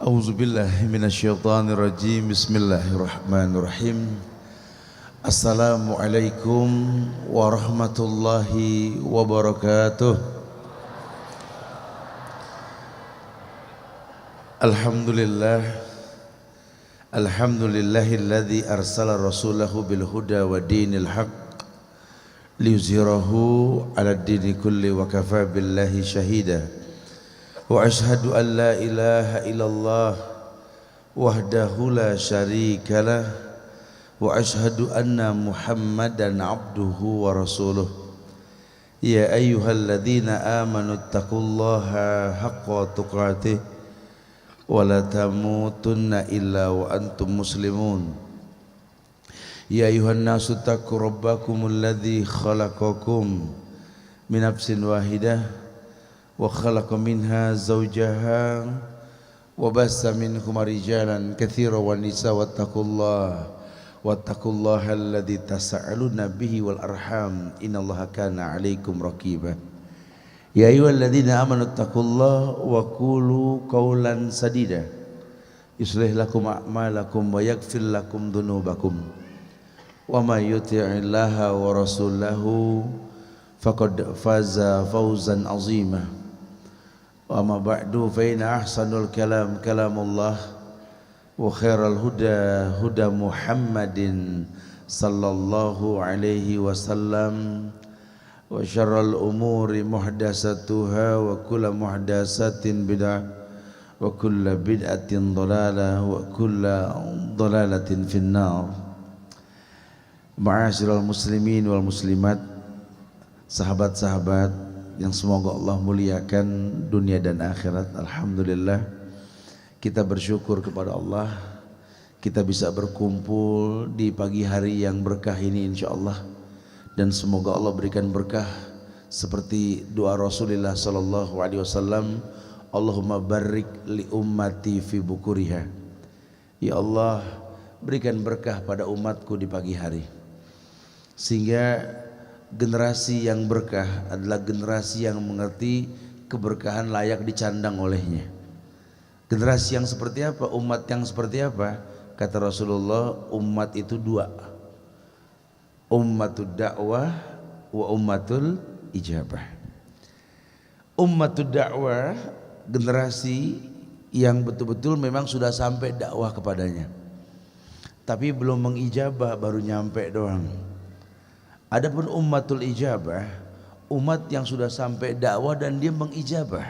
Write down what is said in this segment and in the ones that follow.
A'udzubillahi minasyaitonirrajim. Bismillahirrahmanirrahim. Assalamualaikum warahmatullahi wabarakatuh. Alhamdulillah. Alhamdulillahilladzi arsala rasulahu bil huda wa dinil haqq liyuzhirahu 'ala ad-dini kulli wa kafa billahi shahida. Wa ashhadu an la ilaha illallah wahdahu la syarikalah wa ashhadu anna Muhammadan abduhu wa rasuluh. Ya ayyuhalladzina amanu taqullaha haqqa tuqatih wa la tamutunna illa wa antum muslimun. Ya ayyuhan nasu taqu rabbakumul ladzi khalaqakum min nafsin wahidah wa khalaqa minha zawjaha wa bassa minhum rijalan katsiran wa nisaa wattaqullaha alladzi tasaaluna bihi wal arham innallaha kana 'alaikum raqiba. Ya ayyuhalladzina amanu taqullaha wa qulu qawlan sadida yuslih lakum a'malakum wa yaghfir lakum dhunubakum wa may yuti'illaha wa rasulahu faqad faza fawzan 'azima. Wa ma ba'du fa inna ahsanul kalam kalamullah wa khairal huda huda Muhammadin sallallahu alaihi wasallam wa syarral umuri muhdatsatuha wa kullu muhdatsatin bid'ah wa kullu bid'atin dhalalah wa kullu dhalalatin finnar. Ma'asyiral muslimin wal muslimat, sahabat-sahabat yang semoga Allah muliakan dunia dan akhirat. Alhamdulillah, kita bersyukur kepada Allah kita bisa berkumpul di pagi hari yang berkah ini insyaallah, dan semoga Allah berikan berkah seperti doa Rasulullah sallallahu alaihi wasallam, Allahumma barik li ummati fi bukuriha. Ya Allah, berikan berkah pada umatku di pagi hari, sehingga generasi yang berkah adalah generasi yang mengerti keberkahan layak dicandang olehnya. Generasi yang seperti apa? Umat yang seperti apa? Kata Rasulullah, umat itu dua, ummatud da'wah wa ummatul ijabah. Ummatud da'wah, generasi yang betul-betul memang sudah sampai dakwah kepadanya, tapi belum mengijabah, baru nyampe doang. Adapun ummatul ijabah, umat yang sudah sampai dakwah dan dia mengijabah.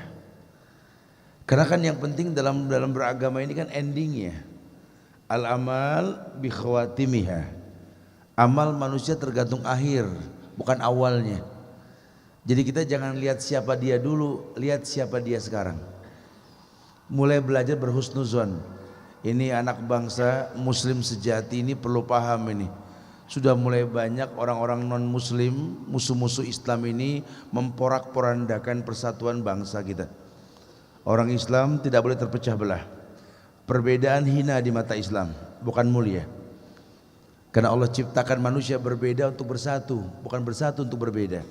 Karena kan yang penting dalam beragama ini kan endingnya. Al amal bi khawatimiha. Amal manusia tergantung akhir, bukan awalnya. Jadi kita jangan lihat siapa dia dulu, lihat siapa dia sekarang. Mulai belajar berhusnuzon. Ini anak bangsa muslim sejati ini perlu paham ini. Sudah mulai banyak orang-orang non-muslim, musuh-musuh Islam ini memporak-porandakan persatuan bangsa kita. Orang Islam tidak boleh terpecah belah. Perbedaan hina di mata Islam, bukan mulia. Karena Allah ciptakan manusia berbeda untuk bersatu, bukan bersatu untuk berbeda.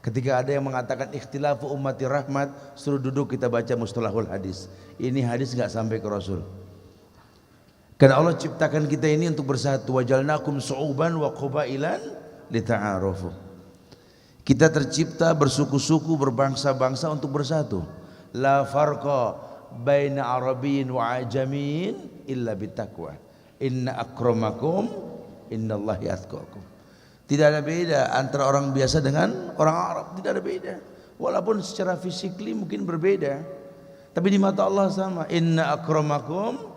Ketika ada yang mengatakan ikhtilafu ummati rahmat, suruh duduk kita baca mustalahul hadis. Ini hadis enggak sampai ke Rasul. Karena Allah ciptakan kita ini untuk bersatu. Wajalnakum su'uban wa qabailan lita'arufu. Kita tercipta bersuku-suku, berbangsa-bangsa untuk bersatu. La farqa baina arabiyyin wa ajamin illa bittaqwa. Inna akramakum innallahi atqakum. Tidak ada beda antara orang biasa dengan orang Arab, tidak ada beda. Walaupun secara fisikly mungkin berbeda, tapi di mata Allah sama. Inna akramakum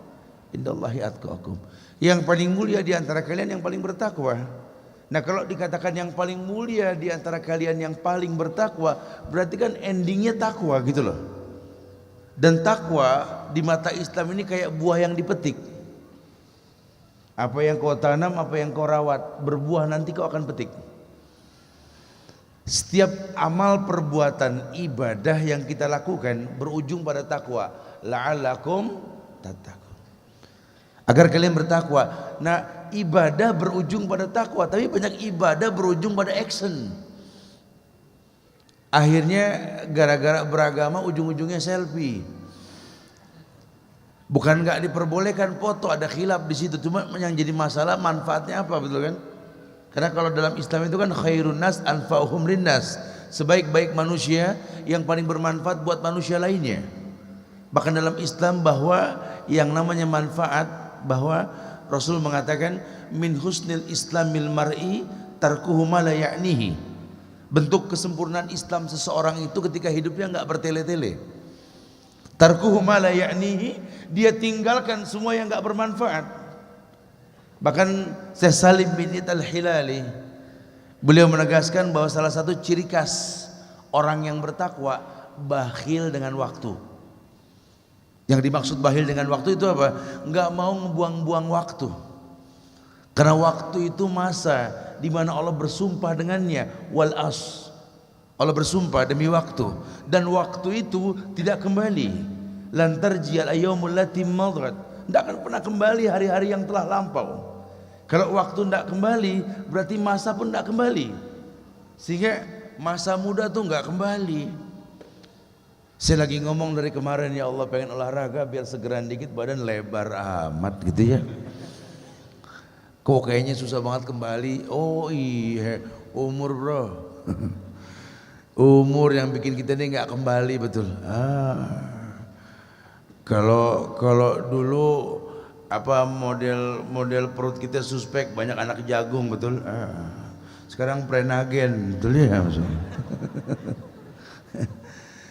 indallahi atqakum. Yang paling mulia di antara kalian yang paling bertakwa. Nah, kalau dikatakan yang paling mulia di antara kalian yang paling bertakwa, berarti kan endingnya takwa gitu loh. Dan takwa di mata Islam ini kayak buah yang dipetik. Apa yang kau tanam, apa yang kau rawat, berbuah nanti kau akan petik. Setiap amal perbuatan ibadah yang kita lakukan berujung pada takwa. La'allakum tattaqun. Agar kalian bertakwa. Nah, ibadah berujung pada takwa, tapi banyak ibadah berujung pada action. Akhirnya gara-gara beragama ujung-ujungnya selfie. Bukan nggak diperbolehkan foto, ada khilaf di situ. Cuma yang jadi masalah manfaatnya apa, betul kan? Karena kalau dalam Islam itu kan khairun nas anfa'uhum linnas, sebaik-baik manusia yang paling bermanfaat buat manusia lainnya. Bahkan dalam Islam bahwa yang namanya manfaat, bahwa Rasul mengatakan min husnil islamil mar'i tarkuhu ma la ya'nihi. Bentuk kesempurnaan Islam seseorang itu ketika hidupnya enggak bertele-tele. Tarkuhu ma la ya'nihi, dia tinggalkan semua yang enggak bermanfaat. Bahkan Syekh Salim bin Iyad Al-Hilali beliau menegaskan bahwa salah satu ciri khas orang yang bertakwa bakhil dengan waktu. Yang dimaksud bakhil dengan waktu itu apa? Enggak mau membuang-buang waktu. Karena waktu itu masa di mana Allah bersumpah dengannya, wal as. Allah bersumpah demi waktu, dan waktu itu tidak kembali. Lan tarjiyal ayyamul lati madrat. Tidak akan pernah kembali hari-hari yang telah lampau. Kalau waktu tidak kembali, berarti masa pun tidak kembali. Sehingga masa muda tuh nggak kembali. Saya lagi ngomong dari kemarin, ya Allah pengen olahraga biar segeran dikit, badan lebar amat gitu ya. Kok kayaknya susah banget kembali. Oh iya, umur bro. Umur yang bikin kita ini nggak kembali, betul. Kalau dulu apa model perut kita suspek, banyak anak jagung, betul. Sekarang prenagen, betul ya maksudnya.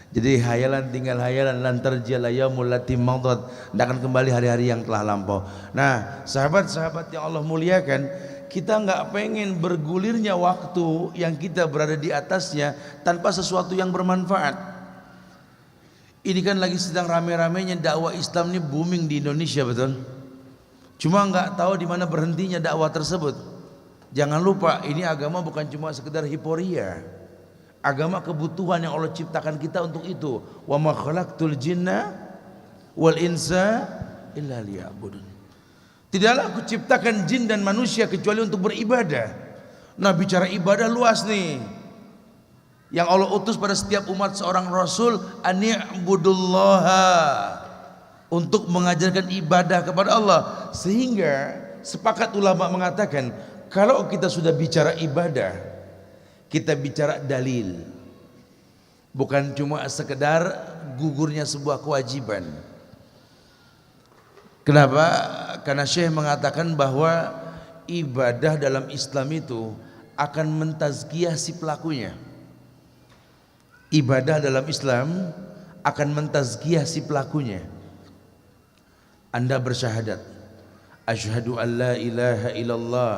Jadi hayalan tinggal hayalan, lantar jalaya mulati maudad, tidak akan kembali hari-hari yang telah lampau. Nah, sahabat-sahabat yang Allah muliakan, kita nggak pengen bergulirnya waktu yang kita berada di atasnya tanpa sesuatu yang bermanfaat. Ini kan lagi sedang rame-ramenya dakwah Islam ini booming di Indonesia, betul. Cuma nggak tahu di mana berhentinya dakwah tersebut. Jangan lupa, ini agama bukan cuma sekedar hiporia. Agama kebutuhan yang Allah ciptakan kita untuk itu. Wa ma khalaqtul jinna wal insa illa liya'budun. Tidaklah aku ciptakan jin dan manusia kecuali untuk beribadah. Nah, bicara ibadah luas nih. Yang Allah utus pada setiap umat seorang rasul, ani'budullaha, untuk mengajarkan ibadah kepada Allah. Sehingga sepakat ulama mengatakan, kalau kita sudah bicara ibadah, kita bicara dalil, bukan cuma sekedar gugurnya sebuah kewajiban. Kenapa? Karena Syekh mengatakan bahwa ibadah dalam Islam itu akan mentazkiyah si pelakunya. Ibadah dalam Islam akan mentazkiyah si pelakunya. Anda bersyahadat, asyhadu an la ilaha illallah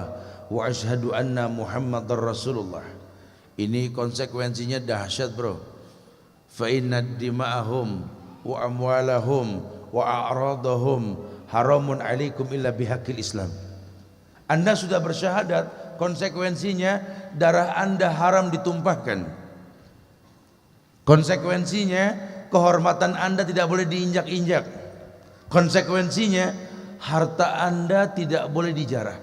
wa asyhadu anna muhammadar rasulullah. Ini konsekuensinya dahsyat, bro. Fa inna dima'ahum wa amwalahum wa a'radahum haramun alaikum illa bihaqqil Islam. Anda sudah bersyahadat, konsekuensinya darah Anda haram ditumpahkan. Konsekuensinya kehormatan Anda tidak boleh diinjak-injak. Konsekuensinya harta Anda tidak boleh dijarah.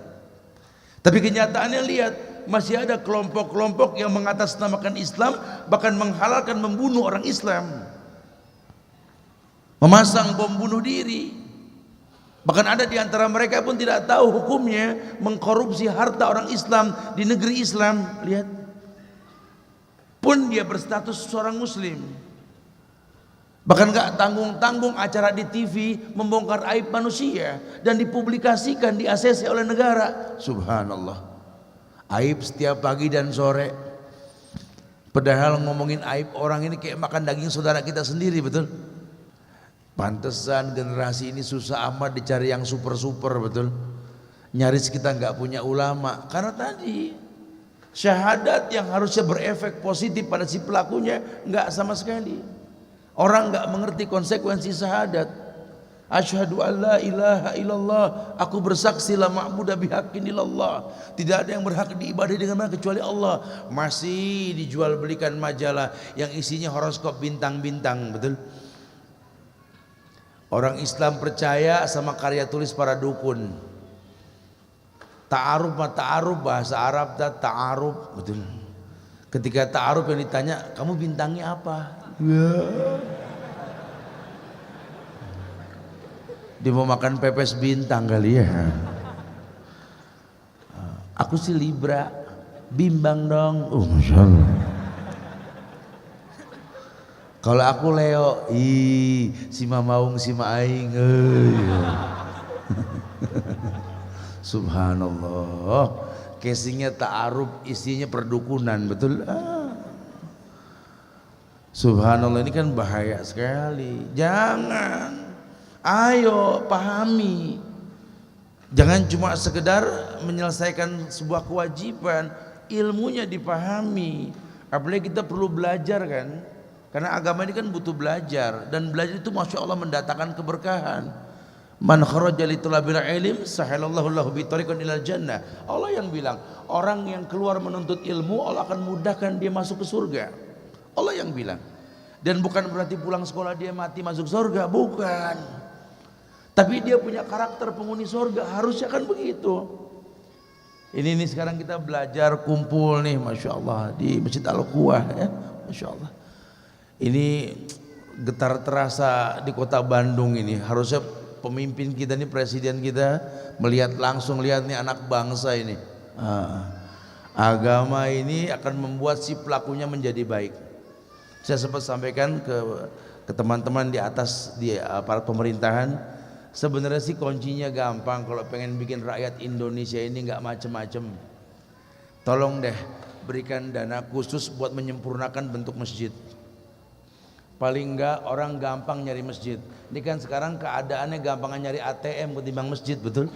Tapi kenyataannya lihat, masih ada kelompok-kelompok yang mengatasnamakan Islam, bahkan menghalalkan membunuh orang Islam, memasang bom bunuh diri. Bahkan ada di antara mereka pun tidak tahu hukumnya mengkorupsi harta orang Islam di negeri Islam. Lihat, pun dia berstatus seorang muslim. Bahkan gak tanggung-tanggung acara di TV membongkar aib manusia dan dipublikasikan di ACC oleh negara. Subhanallah, aib setiap pagi dan sore. Padahal ngomongin aib orang ini kayak makan daging saudara kita sendiri, betul. Pantesan generasi ini susah amat dicari yang super-super, betul. Nyaris kita nggak punya ulama karena tadi syahadat yang harusnya berefek positif pada si pelakunya nggak sama sekali. Orang nggak mengerti konsekuensi syahadat. Asyhadu an la ilaha illallah, aku bersaksi la ma'budu bihaqqin illallah, tidak ada yang berhak diibadahi dengan benar kecuali Allah. Masih dijual belikan majalah yang isinya horoskop bintang-bintang, betul. Orang Islam percaya sama karya tulis para dukun. Ta'aruf bahasa Arab, ta'aruf, betul. Ketika ta'aruf yang ditanya, kamu bintangnya apa? Ya. Dia mau makan pepes bintang kali ya. Aku sih Libra, bimbang dong. Masya Allah. Kalau aku Leo, si Mamaung si Maaing. Subhanallah. Casingnya ta'aruf, isinya perdukunan, betul? Subhanallah, ini kan bahaya sekali. Jangan. Ayo pahami. Jangan cuma sekedar menyelesaikan sebuah kewajiban, ilmunya dipahami. Apalagi kita perlu belajar kan, karena agama ini kan butuh belajar, dan belajar itu masya Allah mendatangkan keberkahan. Man kharaja li talabil ilm sahalallahu lahu bi tariqan ilal jannah. Allah yang bilang, orang yang keluar menuntut ilmu Allah akan mudahkan dia masuk ke surga. Allah yang bilang. Dan bukan berarti pulang sekolah dia mati masuk surga, bukan. Tapi dia punya karakter penghuni surga, harusnya kan begitu. Ini sekarang kita belajar kumpul nih, masya Allah di Masjid Al-Quwah ya, masya Allah. Ini getar terasa di kota Bandung ini. Harusnya pemimpin kita nih, presiden kita melihat langsung, lihat nih anak bangsa ini. Agama ini akan membuat si pelakunya menjadi baik. Saya sempat sampaikan ke teman-teman di atas di aparat pemerintahan. Sebenarnya sih kuncinya gampang kalau pengen bikin rakyat Indonesia ini nggak macem-macem. Tolong deh berikan dana khusus buat menyempurnakan bentuk masjid. Paling enggak orang gampang nyari masjid. Ini kan sekarang keadaannya gampangan nyari ATM ketimbang masjid, betul?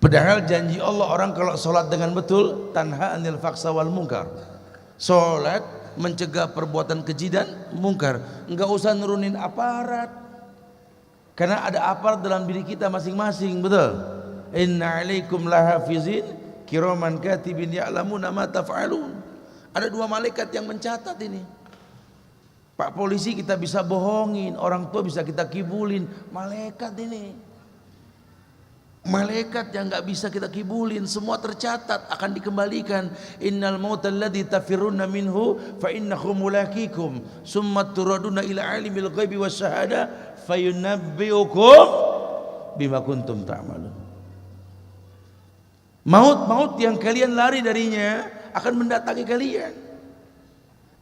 Padahal janji Allah orang kalau sholat dengan betul tanha anil faksa wal mungkar. Sholat mencegah perbuatan keji dan mungkar. Enggak usah nurunin aparat. Karena ada aparat dalam diri kita masing-masing, betul? Inna alaikum lahafizin kiraman katibin ya'lamuna ma taf'alun. Ada 2 malaikat yang mencatat ini. Pak polisi kita bisa bohongin, orang tua bisa kita kibulin, malaikat ini. Malaikat yang enggak bisa kita kibulin, semua tercatat, akan dikembalikan. Innal mautal ladzi tafirruna minhu fa innahu mulaqikum summa turaduna ila alimil ghaibi wasyahada fayunabbiukum bima kuntum ta'malun. Maut yang kalian lari darinya akan mendatangi kalian.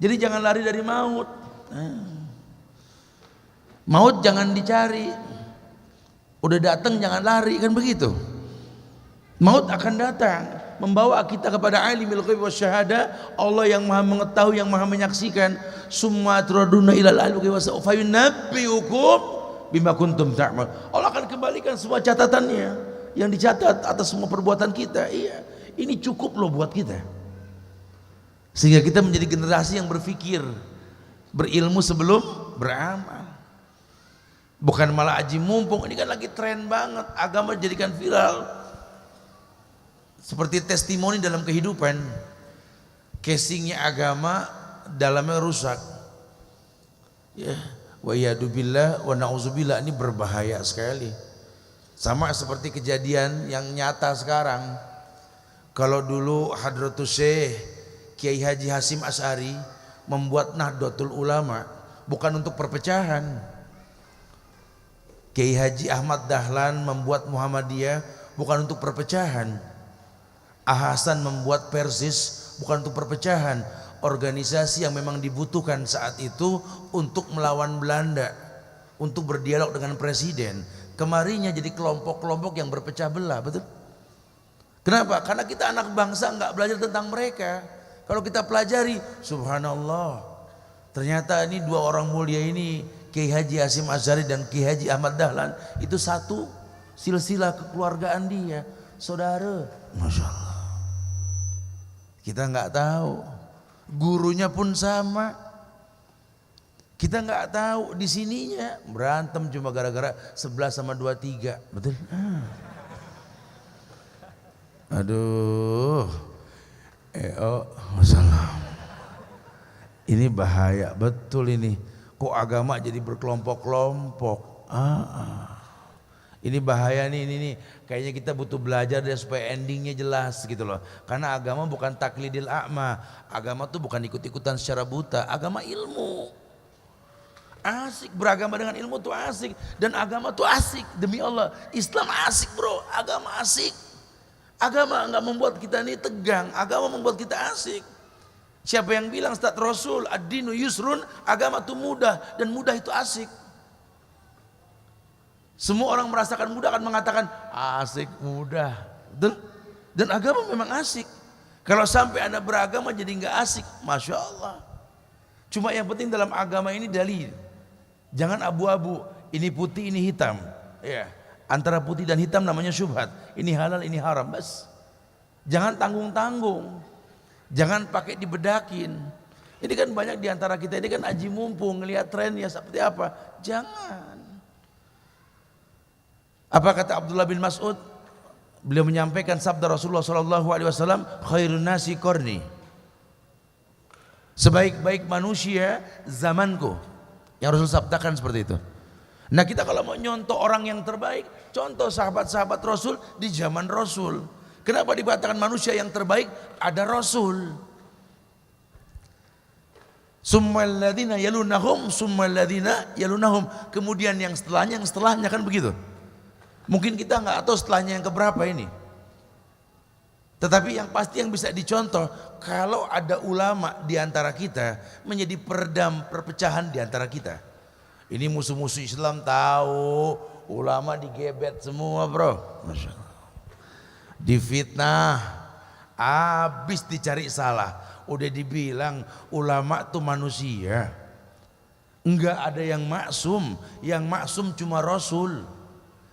Jadi jangan lari dari maut. Maut jangan dicari. Udah datang jangan lari, kan begitu. Maut akan datang membawa kita kepada alimil ghaib wasyahada, Allah yang Maha mengetahui, yang Maha menyaksikan. Summa turaduna ilal alimi fayunabbiukum bima kuntum ta'mal. Allah akan kembalikan semua catatannya yang dicatat atas semua perbuatan kita. Iya, ini cukup loh buat kita. Sehingga kita menjadi generasi yang berpikir, berilmu sebelum beramal. Bukan malah aji mumpung, ini kan lagi tren banget, agama dijadikan viral. Seperti testimoni dalam kehidupan, casingnya agama, dalamnya rusak. Ya, wa yadubillah wa na'udzubillah, ini berbahaya sekali. Sama seperti kejadian yang nyata sekarang. Kalau dulu Hadratus Syekh Kiai Haji Hasyim Asy'ari membuat Nahdlatul Ulama bukan untuk perpecahan. Kiai Haji Ahmad Dahlan membuat Muhammadiyah bukan untuk perpecahan. Hasan membuat Persis bukan untuk perpecahan. Organisasi yang memang dibutuhkan saat itu untuk melawan Belanda, untuk berdialog dengan presiden. Kemarinya jadi kelompok-kelompok yang berpecah belah, betul? Kenapa? Karena kita anak bangsa nggak belajar tentang mereka. Kalau kita pelajari, subhanallah, ternyata ini 2 orang mulia ini, Kiai Haji Hasyim Asy'ari dan Kiai Haji Ahmad Dahlan, itu satu silsilah kekeluargaan dia, saudara. Masya Allah. Kita nggak tahu, gurunya pun sama. Kita nggak tahu di sininya berantem cuma gara-gara 11 sama 23, betul? Aduh, masalah. Ini bahaya betul ini. Kok agama jadi berkelompok-kelompok? Ini bahaya nih, ini kayaknya kita butuh belajar deh supaya endingnya jelas gitu loh. Karena agama bukan taklidil a'ma, agama tuh bukan ikut-ikutan secara buta, agama ilmu. Asik beragama dengan ilmu tuh asik, dan agama tuh asik. Demi Allah, Islam asik bro, agama asik. Agama nggak membuat kita ini tegang, agama membuat kita asik. Siapa yang bilang Ustaz Rasul ad-dinu yusrun, agama itu mudah, dan mudah itu asik. Semua orang merasakan mudah akan mengatakan asik mudah. Dan agama memang asik. Kalau sampai Anda beragama jadi nggak asik, Masya Allah. Cuma yang penting dalam agama ini dalil. Jangan abu-abu, ini putih, ini hitam. Ya, antara putih dan hitam namanya syubhat. Ini halal, ini haram, bas. Jangan tanggung-tanggung. Jangan pakai dibedakin. Ini kan banyak di antara kita ini kan aji mumpung, ngelihat trennya seperti apa. Jangan. Apa kata Abdullah bin Mas'ud? Beliau menyampaikan sabda Rasulullah SAW, khairun nasi qarni. Sebaik-baik manusia zamanku. Yang Rasul sabdakan seperti itu. Nah kita kalau mau nyontoh orang yang terbaik, contoh sahabat-sahabat Rasul di zaman Rasul. Kenapa dikatakan manusia yang terbaik? Ada Rasul. Summal ladzina yalunahum, summal ladzina yalunahum. Kemudian yang setelahnya kan begitu. Mungkin kita nggak tahu setelahnya yang keberapa ini. Tetapi yang pasti yang bisa dicontoh, kalau ada ulama di antara kita menjadi peredam perpecahan di antara kita. Ini musuh-musuh Islam tahu, ulama digebet semua bro. Masya Allah. Difitnah, habis dicari salah. Udah dibilang ulama tuh manusia. Enggak ada yang maksum cuma Rasul.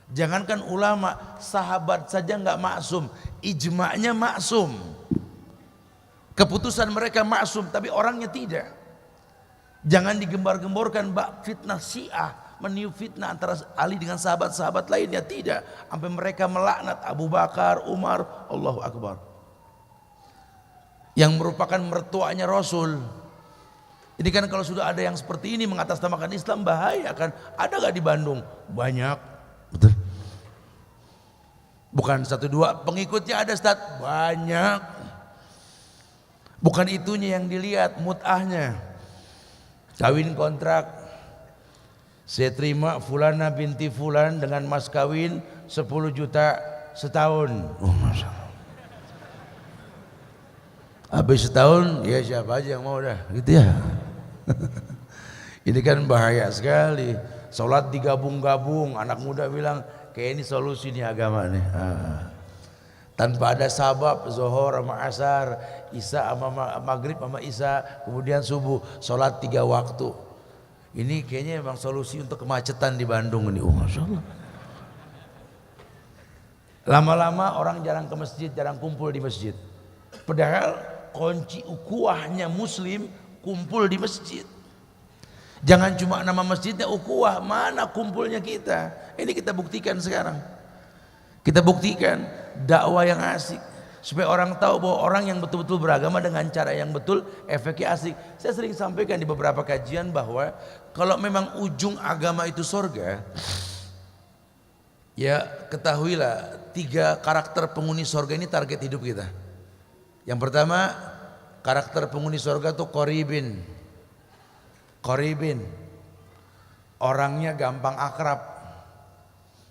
Jangankan ulama, sahabat saja enggak maksum, ijma'nya maksum. Keputusan mereka maksum, tapi orangnya tidak. Jangan digembar-gemborkan fitnah Syiah, meniup fitnah antara Ali dengan sahabat-sahabat lainnya, tidak. Sampai mereka melaknat Abu Bakar, Umar, Allahu Akbar. Yang merupakan mertuanya Rasul. Ini kan kalau sudah ada yang seperti ini mengatasnamakan Islam, bahaya kan. Ada gak di Bandung? Banyak. Betul. Bukan satu dua, pengikutnya ada Ustaz, banyak. Bukan itunya yang dilihat, mut'ahnya. Kawin kontrak, saya terima fulana binti fulan dengan mas kawin 10 juta setahun. Oh Masya Allah. Habis setahun, ya siapa aja yang mau dah, gitu ya. Ini kan bahaya sekali. Sholat digabung-gabung, anak muda bilang kayak ini solusi nih agama nih. Tanpa ada sabab, zuhur sama asar, isya sama maghrib sama isya, kemudian subuh, sholat 3 waktu. Ini kayaknya memang solusi untuk kemacetan di Bandung ini. Masya Allah. Lama-lama orang jarang ke masjid, jarang kumpul di masjid. Padahal kunci ukhuwahnya Muslim kumpul di masjid. Jangan cuma nama masjidnya ukhuwah, mana kumpulnya kita. Ini kita buktikan sekarang. Kita buktikan dakwah yang asik, supaya orang tahu bahwa orang yang betul-betul beragama dengan cara yang betul, efeknya asik. Saya sering sampaikan di beberapa kajian bahwa kalau memang ujung agama itu surga, ya ketahuilah 3 karakter penghuni surga ini target hidup kita. Yang pertama, karakter penghuni surga itu Qoribin, orangnya gampang akrab.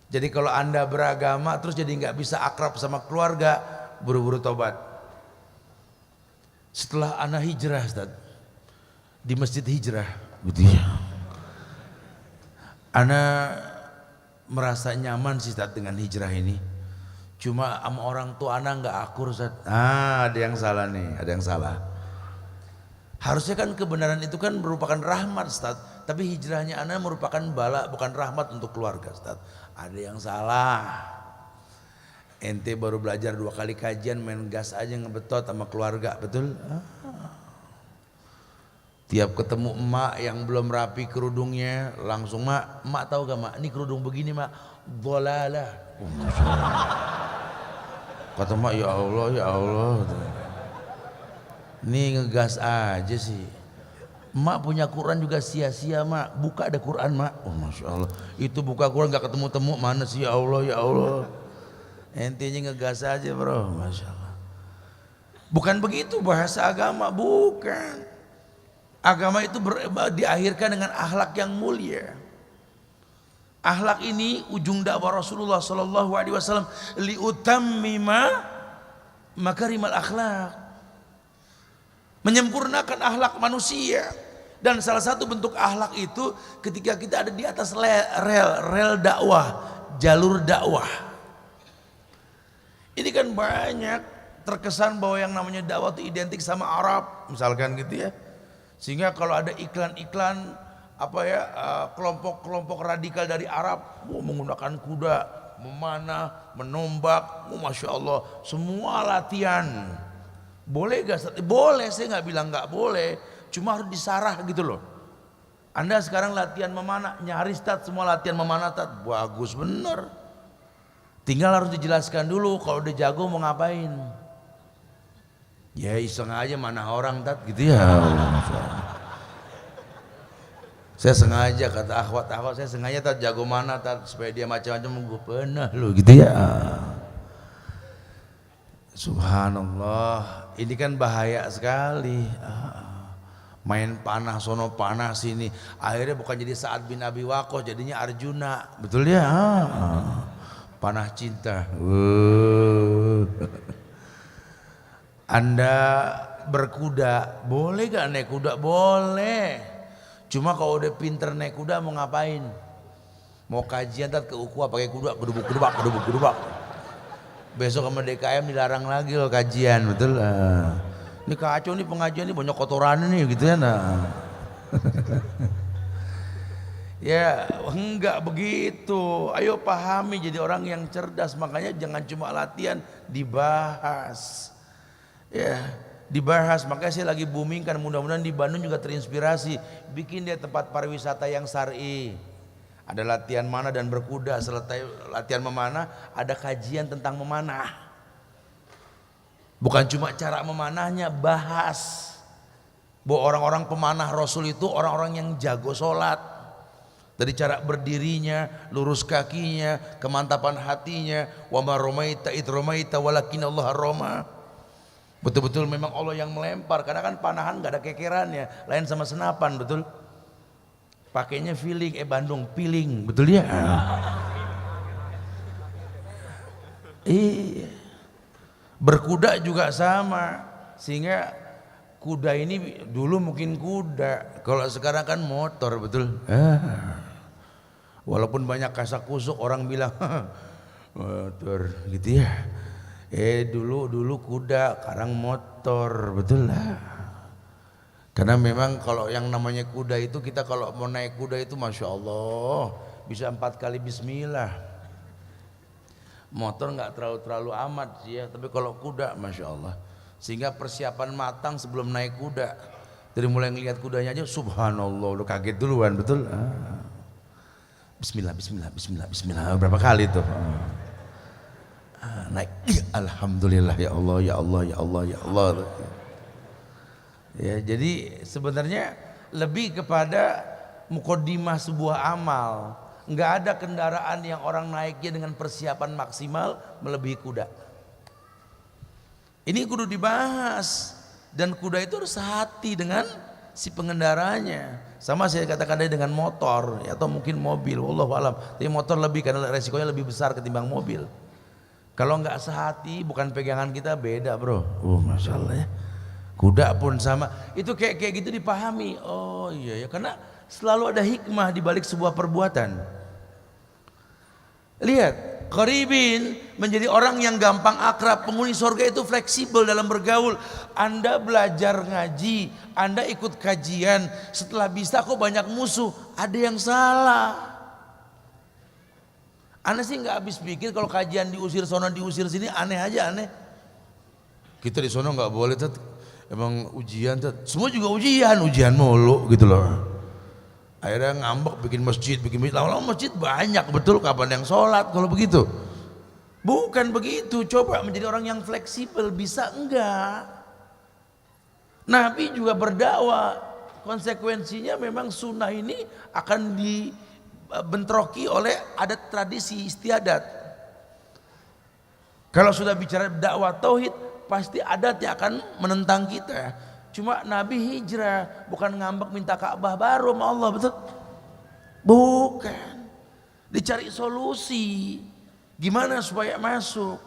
Jadi kalau anda beragama terus jadi nggak bisa akrab sama keluarga, buru-buru tobat. Setelah anak hijrah, Ustaz, di masjid hijrah, gitu ya. Anak merasa nyaman sih Ustaz dengan hijrah ini. Cuma sama orang tua anak nggak akur, Ustaz. Ada yang salah nih, ada yang salah. Harusnya kan kebenaran itu kan merupakan rahmat, Ustaz. Tapi hijrahnya anak merupakan bala, bukan rahmat untuk keluarga, Ustaz. Ada yang salah. Ente baru belajar 2 kali kajian, main gas aja ngebetot sama keluarga, betul? Tiap ketemu emak yang belum rapi kerudungnya, langsung emak tahu gak mak? Ini kerudung begini mak, dolalah. Kata mak, ya Allah. Ini ngegas aja sih. Mak punya Quran juga sia-sia mak. Buka ada Quran mak. Oh Masya Allah. Itu buka Quran gak ketemu-temu. Mana sih ya Allah. Intinya ngegas aja bro. Masya Allah. Bukan begitu bahasa agama. Bukan. Agama itu diakhirkan dengan akhlak yang mulia. Akhlak ini ujung dakwah Rasulullah sallallahu alaihi wasallam, liutammima makarimal akhlak. Menyempurnakan akhlak manusia. Dan salah satu bentuk akhlak itu ketika kita ada di atas rel dakwah, jalur dakwah. Ini kan banyak terkesan bahwa yang namanya dakwah itu identik sama Arab, misalkan gitu ya. Sehingga kalau ada iklan-iklan kelompok-kelompok radikal dari Arab mau menggunakan kuda, memanah, menombak, masya Allah, semua latihan. Boleh gak? Boleh, saya nggak bilang nggak boleh, cuma harus disarah gitu loh. Anda sekarang latihan memanah, nyaris semua latihan memanah bagus bener. Tinggal harus dijelaskan dulu kalau udah jago mau ngapain. Ya iseng aja mana orang gitu ya. Saya sengaja kata akhwat saya sengaja jago mana supaya dia macam-macam gue pernah lo gitu ya. Subhanallah, ini kan bahaya sekali. Main panah sono panah sini, akhirnya bukan jadi Sa'ad bin Abi Waqqas, jadinya Arjuna, betul ya? Panah cinta. Anda berkuda, boleh gak naik kuda? Boleh. Cuma kalau udah pinter naik kuda mau ngapain? Mau kajian ke Ukhuwah pakai kuda, gedubuk. Besok sama DKM dilarang lagi loh kajian, betul. Ini kacau nih pengajian nih, banyak kotoran nih gitu ya. Ya enggak begitu. Ayo pahami jadi orang yang cerdas. Makanya jangan cuma latihan, dibahas. Ya, dibahas. Makanya saya lagi boomingkan, mudah-mudahan di Bandung juga terinspirasi, bikin dia tempat pariwisata yang syar'i. Ada latihan mana dan berkuda, selesai latihan memanah ada kajian tentang memanah. Bukan cuma cara memanahnya, bahas bahwa orang-orang pemanah Rasul itu orang-orang yang jago sholat. Dari cara berdirinya, lurus kakinya, kemantapan hatinya. Wa ma romaita id romaita walakin Allah roma. Betul-betul memang Allah yang melempar, karena kan panahan gak ada kekerannya, lain sama senapan, betul. Pakainya feeling, Bandung feeling, betul ya? Berkuda juga sama, sehingga kuda ini dulu mungkin kuda, kalau sekarang kan motor, betul? Walaupun banyak kasak kusuk orang bilang motor, gitu ya. Dulu kuda, sekarang motor, betul lah. Karena memang kalau yang namanya kuda itu, kita kalau mau naik kuda itu masya Allah bisa 4 kali bismillah. Motor nggak terlalu amat sih ya, tapi kalau kuda masya Allah. Sehingga persiapan matang sebelum naik kuda. Dari mulai ngelihat kudanya aja subhanallah, udah kaget duluan, betul. Bismillah. Berapa kali tuh? Naik, alhamdulillah ya Allah, ya Allah, ya Allah, ya Allah. Ya, jadi sebenarnya lebih kepada mukodimah sebuah amal. Nggak ada kendaraan yang orang naiknya dengan persiapan maksimal melebihi kuda. Ini kudu dibahas, dan kuda itu harus sehati dengan si pengendaranya. Sama saya katakan tadi dengan motor atau mungkin mobil, wallahu alam. Tapi motor lebih karena resikonya lebih besar ketimbang mobil. Kalau nggak sehati, bukan pegangan kita, beda bro. Masya Allah ya. Kuda pun sama, itu kayak gitu dipahami. Oh iya ya, karena selalu ada hikmah di balik sebuah perbuatan. Lihat, qaribin menjadi orang yang gampang akrab. Penghuni surga itu fleksibel dalam bergaul. Anda belajar ngaji, Anda ikut kajian, setelah bisa kok banyak musuh, ada yang salah. Anda sih nggak habis pikir kalau kajian diusir sono diusir sini, aneh aja aneh. Kita di sono nggak boleh tuh. Emang ujian, semua juga ujian mulu gitu loh. Akhirnya ngambek bikin masjid, lama-lama masjid banyak, betul. Kapan yang sholat kalau begitu? Bukan begitu. Coba menjadi orang yang fleksibel, bisa enggak? Nabi juga berdakwah, konsekuensinya memang sunnah ini akan dibentroki oleh adat tradisi istiadat. Kalau sudah bicara dakwah tauhid, pasti adat yang akan menentang kita. Cuma Nabi hijrah, bukan ngambek minta Ka'bah baru sama Allah, betul? Bukan. Dicari solusi. Gimana supaya masuk?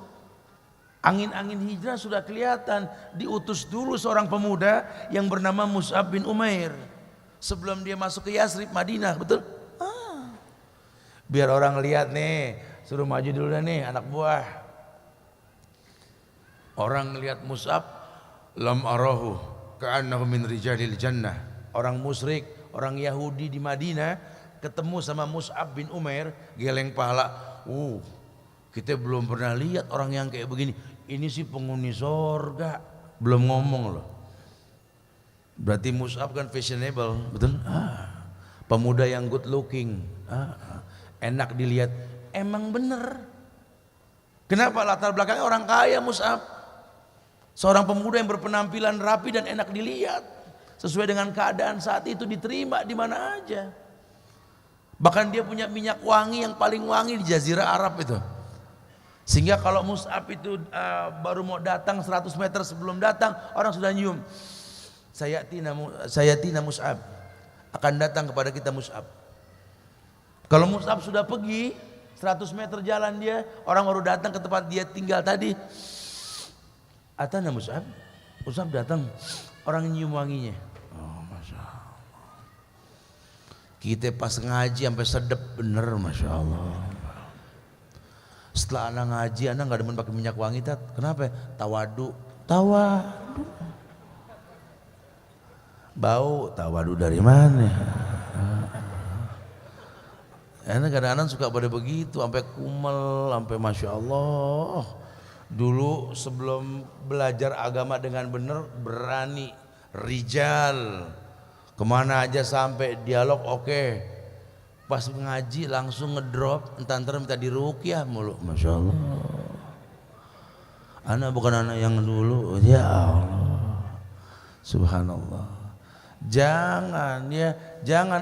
Angin-angin hijrah sudah kelihatan. Diutus dulu seorang pemuda yang bernama Mus'ab bin Umair. Sebelum dia masuk ke Yasrib, Madinah, betul? Biar orang lihat nih, suruh maju dulu dah nih anak buah. Orang lihat Mus'ab, lam arahu ka'annahu min rijalil jannah. Orang musyrik, orang Yahudi di Madinah ketemu sama Mus'ab bin Umair, geleng pahala. Kita belum pernah lihat orang yang kayak begini. Ini sih penghuni sorga. Belum ngomong loh. Berarti Mus'ab kan fashionable, betul? Pemuda yang good looking, enak dilihat. Emang bener. Kenapa latar belakangnya orang kaya Mus'ab? Seorang pemuda yang berpenampilan rapi dan enak dilihat, sesuai dengan keadaan saat itu, diterima di mana aja. Bahkan dia punya minyak wangi yang paling wangi di Jazirah Arab itu. Sehingga kalau Mus'ab itu baru mau datang 100 meter sebelum datang, orang sudah nyium. Sayatina Mus'ab, akan datang kepada kita Mus'ab. Kalau Mus'ab sudah pergi 100 meter jalan dia, orang baru datang ke tempat dia tinggal tadi. Atana Mus'ab, Mus'ab datang, orang nyium wanginya. Masya Allah. Kita pas ngaji sampai sedep bener, Masya Allah. Setelah anak ngaji, anak gak demen pakai minyak wangi, Tat. Kenapa? Tawadu. Bau, tawadu dari mana? Anak kadang-kadang suka pada begitu, sampai kumel, sampai Masya Allah. Dulu sebelum belajar agama dengan benar, berani, rijal, kemana aja sampai dialog oke. Pas ngaji langsung ngedrop, entar minta diruqyah mulu. Masya Allah. Anak bukan anak yang dulu, ya Allah, subhanallah. Jangan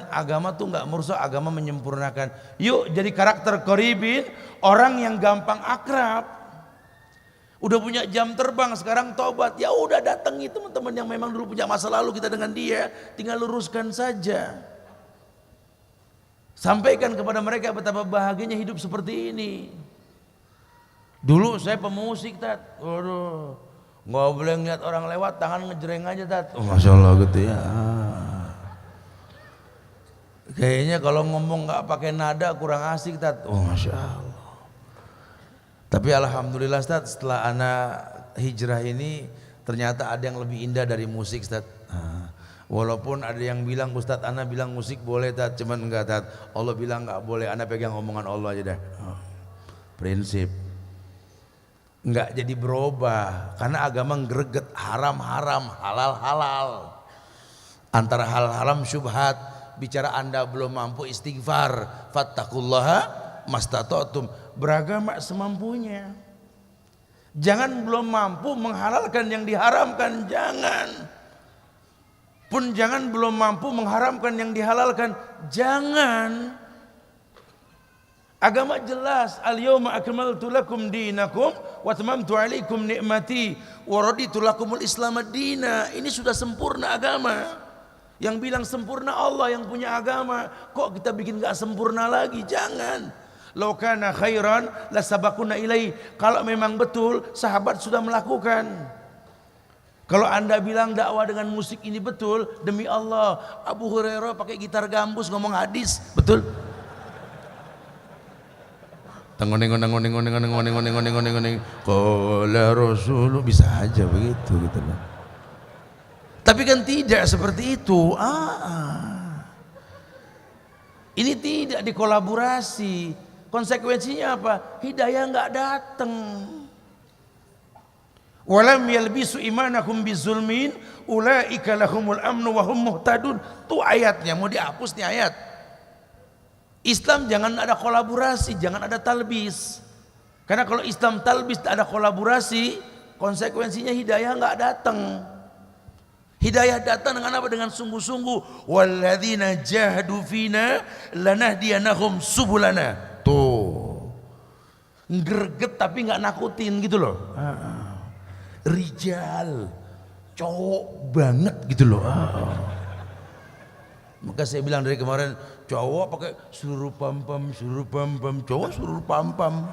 agama tuh nggak merusak, agama menyempurnakan. Yuk jadi karakter qoribin, orang yang gampang akrab. Udah punya jam terbang, sekarang tobat. Ya udah datangi teman-teman yang memang dulu punya masa lalu kita dengan dia, tinggal luruskan saja. Sampaikan kepada mereka betapa bahagianya hidup seperti ini. Dulu saya pemusik, Tat. Waduh, nggak boleh ngeliat orang lewat, tangan ngejreng aja, Tat. Masya Allah gitu ya. Kayaknya kalau ngomong nggak pakai nada kurang asik, Tat. Masya Allah. Tapi alhamdulillah, Ustaz, setelah anak hijrah ini ternyata ada yang lebih indah dari musik, Ustaz. Walaupun ada yang bilang, Ustaz, anak bilang musik boleh, Ustaz, cuman enggak, Ustaz. Allah bilang enggak boleh, anak pegang omongan Allah aja dah. Prinsip. Enggak jadi berubah karena agama ngreget haram-haram, halal-halal. Antara hal haram syubhat, bicara Anda belum mampu istighfar, fattaqullaha mastata'tum. Beragama semampunya. Jangan belum mampu menghalalkan yang diharamkan, jangan. Pun jangan belum mampu mengharamkan yang dihalalkan, jangan. Agama jelas, al-yawma akmaltu lakum dinakum wa tamamtu alaikum ni'mati wa raditu lakumul islam ad-dina. Ini sudah sempurna agama. Yang bilang sempurna Allah yang punya agama. Kok kita bikin gak sempurna lagi? Jangan. Lau kana khairan lasabaquna ilai. Kalau memang betul sahabat sudah melakukan. Kalau Anda bilang dakwah dengan musik ini betul, demi Allah, Abu Hurairah pakai gitar gambus ngomong hadis, betul? Qala Rasul, bisa aja begitu gitu loh. Tapi kan tidak seperti itu. Ini tidak dikolaborasi. Konsekuensinya apa? Hidayah nggak datang. Walam yalbisu imanakum bizulmin ulaika lahumul amnu wa hum muhtadun. Tuh ayatnya mau dihapus nih ayat. Islam jangan ada kolaborasi, jangan ada talbis. Karena kalau Islam talbis ada kolaborasi, konsekuensinya hidayah nggak datang. Hidayah datang dengan apa? Dengan sungguh-sungguh. Walladzina jahadu fina lanahdiyanahum subulana. Tuh. Greget tapi nggak nakutin gitu loh. Rijal. cowok banget gitu loh. Maka saya bilang dari kemarin, cowok pakai suruh pam-pam, cowok suruh pam-pam.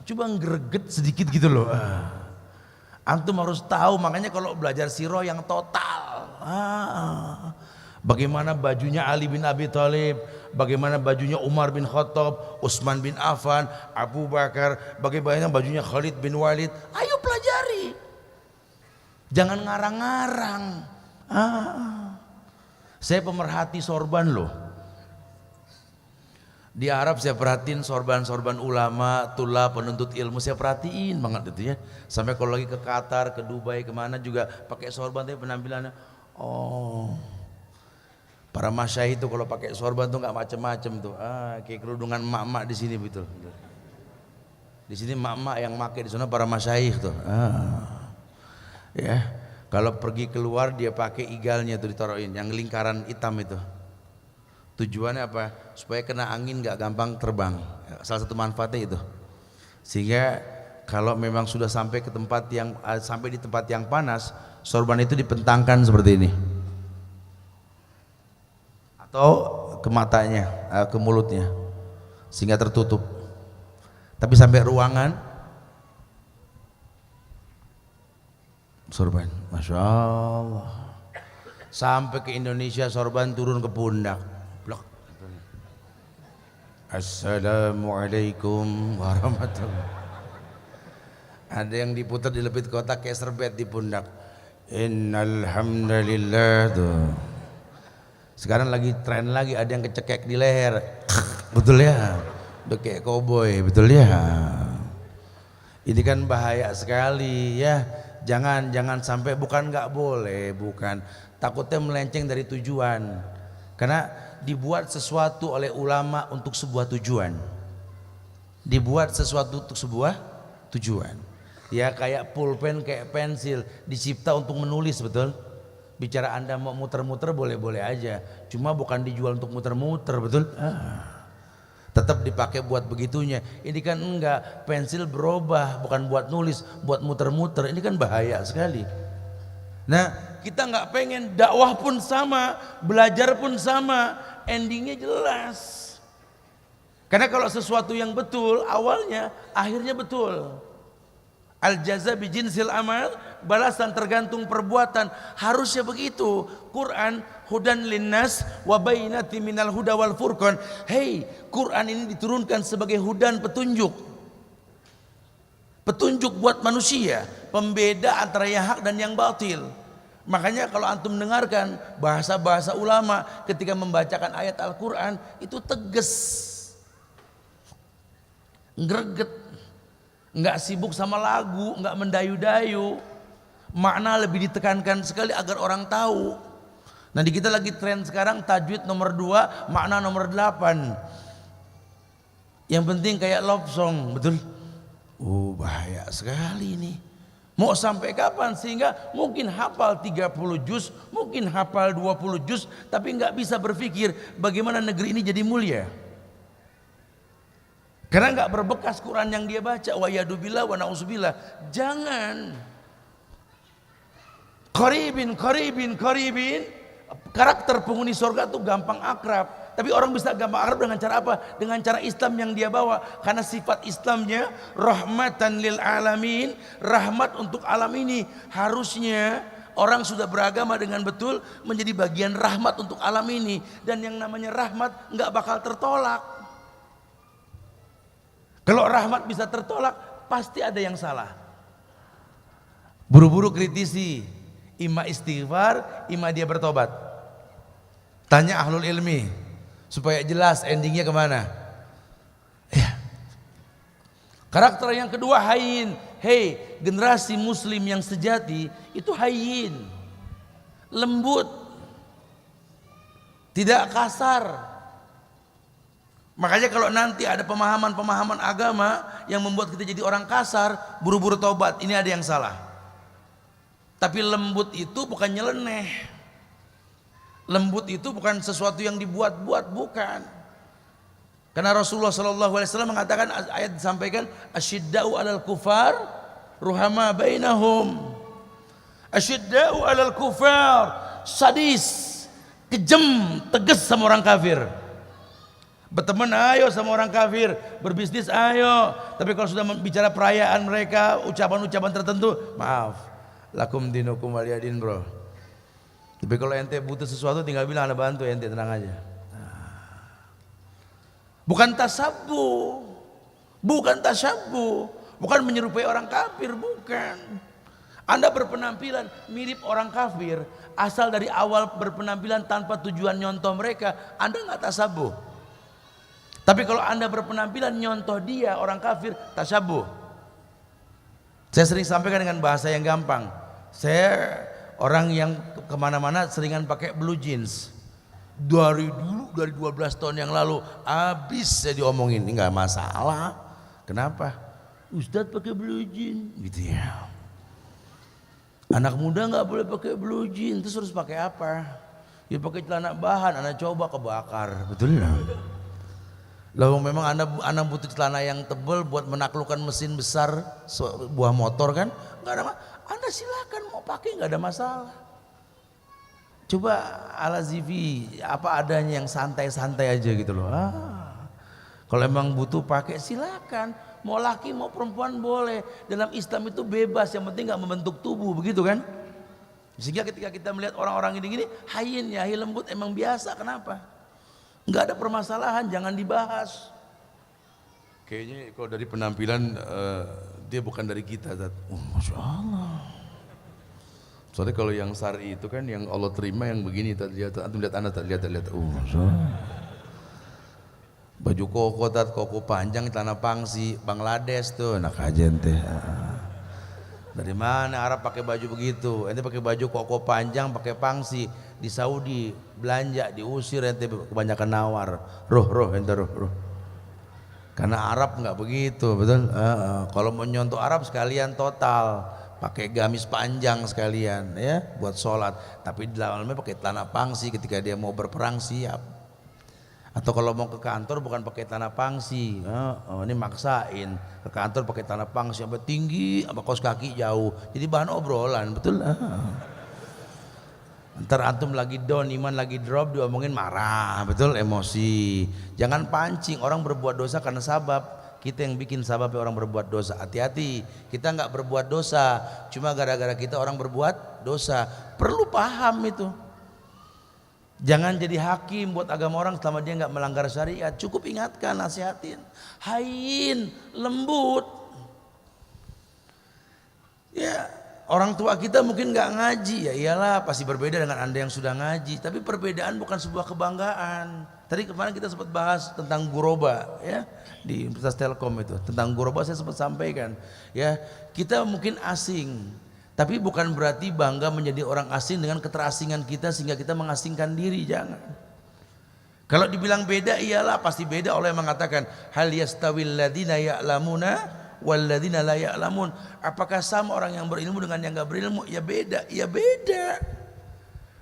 Coba ngreget sedikit gitu loh. Antum harus tahu, makanya kalau belajar sirah yang total. Bagaimana bajunya Ali bin Abi Thalib, bagaimana bajunya Umar bin Khattab, Utsman bin Affan, Abu Bakar, bagaimana bajunya Khalid bin Walid. Ayo pelajari. Jangan ngarang-ngarang. Saya pemerhati sorban loh. Di Arab saya perhatiin sorban-sorban ulama, tula, penuntut ilmu, saya perhatiin banget itu ya. Sampai kalau lagi ke Qatar, ke Dubai, kemana juga pakai sorban, tapi penampilannya, para masyayikh itu kalau pakai sorban tuh nggak macem-macem tuh. Kayak kerudungan emak-emak di sini betul. Di sini emak-emak yang pakai, di sana para masyayikh tuh. Ya, kalau pergi keluar dia pakai igalnya tuh ditaruhin, yang lingkaran hitam itu. Tujuannya apa? Supaya kena angin nggak gampang terbang. Salah satu manfaatnya itu. Sehingga kalau memang sudah sampai ke tempat yang sampai di tempat yang panas, sorban itu dipentangkan seperti ini. Atau ke matanya, ke mulutnya, sehingga tertutup. Tapi sampai ruangan, sorban, masya Allah. Sampai ke Indonesia sorban turun ke pundak. Assalamualaikum warahmatullahi. Ada yang diputar dilepit kotak kayak serbet di pundak. Innal hamdalillah tuh. Sekarang lagi tren lagi, ada yang kecekek di leher. Betul ya? Udah kayak koboi, betul ya? Ini kan bahaya sekali ya. Jangan sampai, bukan nggak boleh, bukan. Takutnya melenceng dari tujuan. Karena dibuat sesuatu oleh ulama untuk sebuah tujuan. Dibuat sesuatu untuk sebuah tujuan. Ya kayak pulpen, kayak pensil, dicipta untuk menulis, betul? Bicara Anda mau muter-muter boleh-boleh aja. Cuma bukan dijual untuk muter-muter, betul? Tetap dipakai buat begitunya. Ini kan enggak, pensil berubah, bukan buat nulis, buat muter-muter. Ini kan bahaya sekali. Nah, kita nggak pengen, dakwah pun sama, belajar pun sama, endingnya jelas. Karena kalau sesuatu yang betul awalnya, akhirnya betul. Al jaza bi jinsil amal, balasan tergantung perbuatan. Harusnya begitu. Quran hudan linnas wa bainati minal huda wal furqan. Hey, Quran ini diturunkan sebagai hudan, petunjuk. Petunjuk buat manusia, pembeda antara yang hak dan yang batil. Makanya kalau antum dengarkan bahasa-bahasa ulama ketika membacakan ayat Al-Quran itu tegas, greget, nggak sibuk sama lagu, nggak mendayu-dayu. Makna lebih ditekankan sekali agar orang tahu. Nah, di kita lagi tren sekarang tajwid nomor 2, makna nomor 8. Yang penting kayak love song, betul? Bahaya sekali ini. Mau sampai kapan? Sehingga mungkin hafal 30 juz, mungkin hafal 20 juz, tapi nggak bisa berpikir bagaimana negeri ini jadi mulia. Karena nggak berbekas Quran yang dia baca. Wa yadubillah wa na'udzubillah. Jangan. Qaribin. Karakter penghuni surga itu gampang akrab. Tapi orang bisa gampang akrab dengan cara apa? Dengan cara Islam yang dia bawa. Karena sifat Islamnya rahmatan lil alamin, rahmat untuk alam ini. Harusnya orang sudah beragama dengan betul menjadi bagian rahmat untuk alam ini. Dan yang namanya rahmat nggak bakal tertolak. Kalau rahmat bisa tertolak, pasti ada yang salah. Buru-buru kritisi, ima istighfar, ima dia bertobat. Tanya ahlul ilmi supaya jelas endingnya kemana. Ya. Karakter yang kedua hayyin. Hei, generasi muslim yang sejati itu hayyin, lembut, tidak kasar. Makanya kalau nanti ada pemahaman-pemahaman agama yang membuat kita jadi orang kasar, buru-buru taubat, ini ada yang salah. Tapi lembut itu bukan nyeleneh. Lembut itu bukan sesuatu yang dibuat-buat, bukan. Karena Rasulullah SAW mengatakan, ayat disampaikan, asyidda'u alal kufar ruhama bainahum, asyidda'u 'alal kufar, sadis, kejam, tegas sama orang kafir. Berteman ayo sama orang kafir, berbisnis ayo. Tapi kalau sudah bicara perayaan mereka, ucapan-ucapan tertentu, maaf, lakum dinukum waliyadin bro. Tapi kalau ente butuh sesuatu tinggal bilang, ana bantu ente, tenang aja. Bukan tasabbuh, bukan menyerupai orang kafir, bukan. Anda berpenampilan mirip orang kafir, asal dari awal berpenampilan tanpa tujuan nyontoh mereka, Anda nggak tasabbuh. Tapi kalau Anda berpenampilan nyontoh dia orang kafir, tasyabuh. Saya sering sampaikan dengan bahasa yang gampang. Saya orang yang kemana-mana seringan pakai blue jeans. Dari dulu, dari 12 tahun yang lalu, habis saya diomongin, ini nggak masalah. Kenapa? Ustadz pakai blue jeans, gitu ya. Anak muda nggak boleh pakai blue jeans, terus harus pakai apa? Ya pakai celana bahan, anak coba kebakar, betul nggak? Lalu memang anda butuh celana yang tebal buat menaklukkan mesin besar sebuah motor kan? Nggak ada, Anda silakan mau pakai, nggak ada masalah. Coba ala Zivi apa adanya yang santai-santai aja gitu loh. Kalau emang butuh pakai silakan. Mau laki mau perempuan boleh. Dalam Islam itu bebas, yang penting nggak membentuk tubuh, begitu kan? Sehingga ketika kita melihat orang-orang gini-gini, hayin ya, lembut, emang biasa. Kenapa? Nggak ada permasalahan, jangan dibahas. Kayaknya kalau dari penampilan dia bukan dari kita. Masya Allah. Soalnya kalau yang syar'i itu kan yang Allah terima yang begini, lihat anak lihat. Masya Allah. Baju koko panjang, celana pangsi, Bangladesh tuh, enak aja ente. Dari mana Arab pakai baju begitu? Ente pakai baju koko panjang, pakai pangsi. Di Saudi belanja diusir, ente kebanyakan nawar. Roh ente roh. Karena Arab nggak begitu, betul? Kalau mau nyontoh Arab sekalian total, pakai gamis panjang sekalian, ya, buat sholat. Tapi di dalamnya pakai celana pangsi ketika dia mau berperang siap. Atau kalau mau ke kantor bukan pakai celana pangsi, ini maksain ke kantor pakai celana pangsi sampai tinggi, sama kaos kaki jauh. Jadi bahan obrolan, betul? Ntar antum lagi down, iman lagi drop, diomongin marah, betul, emosi. Jangan pancing, orang berbuat dosa karena sabab. Kita yang bikin sababnya orang berbuat dosa. Hati-hati, kita nggak berbuat dosa, cuma gara-gara kita orang berbuat dosa. Perlu paham itu. Jangan jadi hakim buat agama orang selama dia nggak melanggar syariat. Cukup ingatkan, nasihatin, hain, lembut. Ya. Orang tua kita mungkin nggak ngaji, ya iyalah pasti berbeda dengan Anda yang sudah ngaji. Tapi perbedaan bukan sebuah kebanggaan. Tadi kemarin kita sempat bahas tentang guroba, ya, di Universitas Telkom itu. Tentang guroba saya sempat sampaikan, ya, kita mungkin asing, tapi bukan berarti bangga menjadi orang asing dengan keterasingan kita sehingga kita mengasingkan diri, jangan. Kalau dibilang beda, iyalah pasti beda. Allah yang mengatakan, hal yastawil ladzina ya'lamuna walladzina la ya'lamun. Apakah sama orang yang berilmu dengan yang enggak berilmu? Ya beda, ya beda.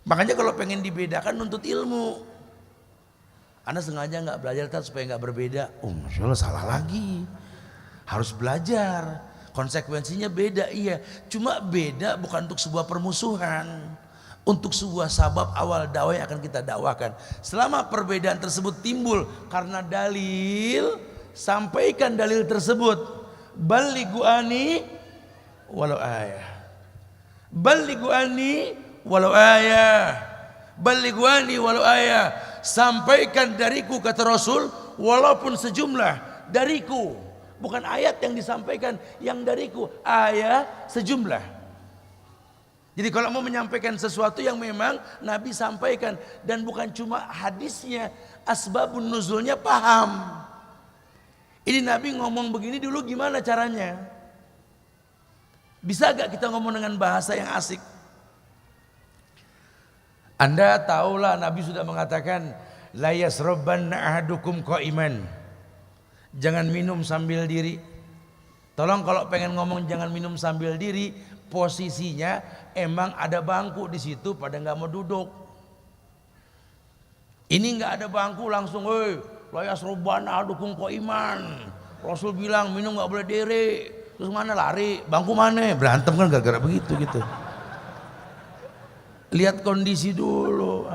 Makanya kalau pengen dibedakan nuntut ilmu. Anda sengaja enggak belajar supaya enggak berbeda. Masya Allah, salah lagi. Harus belajar. Konsekuensinya beda, iya. Cuma beda bukan untuk sebuah permusuhan, untuk sebuah sabab awal dakwah yang akan kita dakwakan. Selama perbedaan tersebut timbul karena dalil, sampaikan dalil tersebut. Balighu ani walau ayah. Balighu ani walau ayah. Balighu ani walau ayah. Sampaikan dariku, kata Rasul, walaupun sejumlah. Dariku, bukan ayat yang disampaikan, yang dariku, ayat sejumlah. Jadi kalau mau menyampaikan sesuatu yang memang Nabi sampaikan, dan bukan cuma hadisnya, asbabun nuzulnya paham. Ini Nabi ngomong begini dulu gimana caranya? Bisa gak kita ngomong dengan bahasa yang asik? Anda tahulah Nabi sudah mengatakan, la yasrabanna ahadukum qaiman. Jangan minum sambil diri. Tolong kalau pengen ngomong jangan minum sambil diri, posisinya emang ada bangku di situ, pada nggak mau duduk. Ini nggak ada bangku langsung, la yasrabanna ahadukum qaiman. Rasul bilang minum nggak boleh diri. Terus mana lari, bangku mana, berantem kan gara-gara begitu gitu. Lihat kondisi dulu.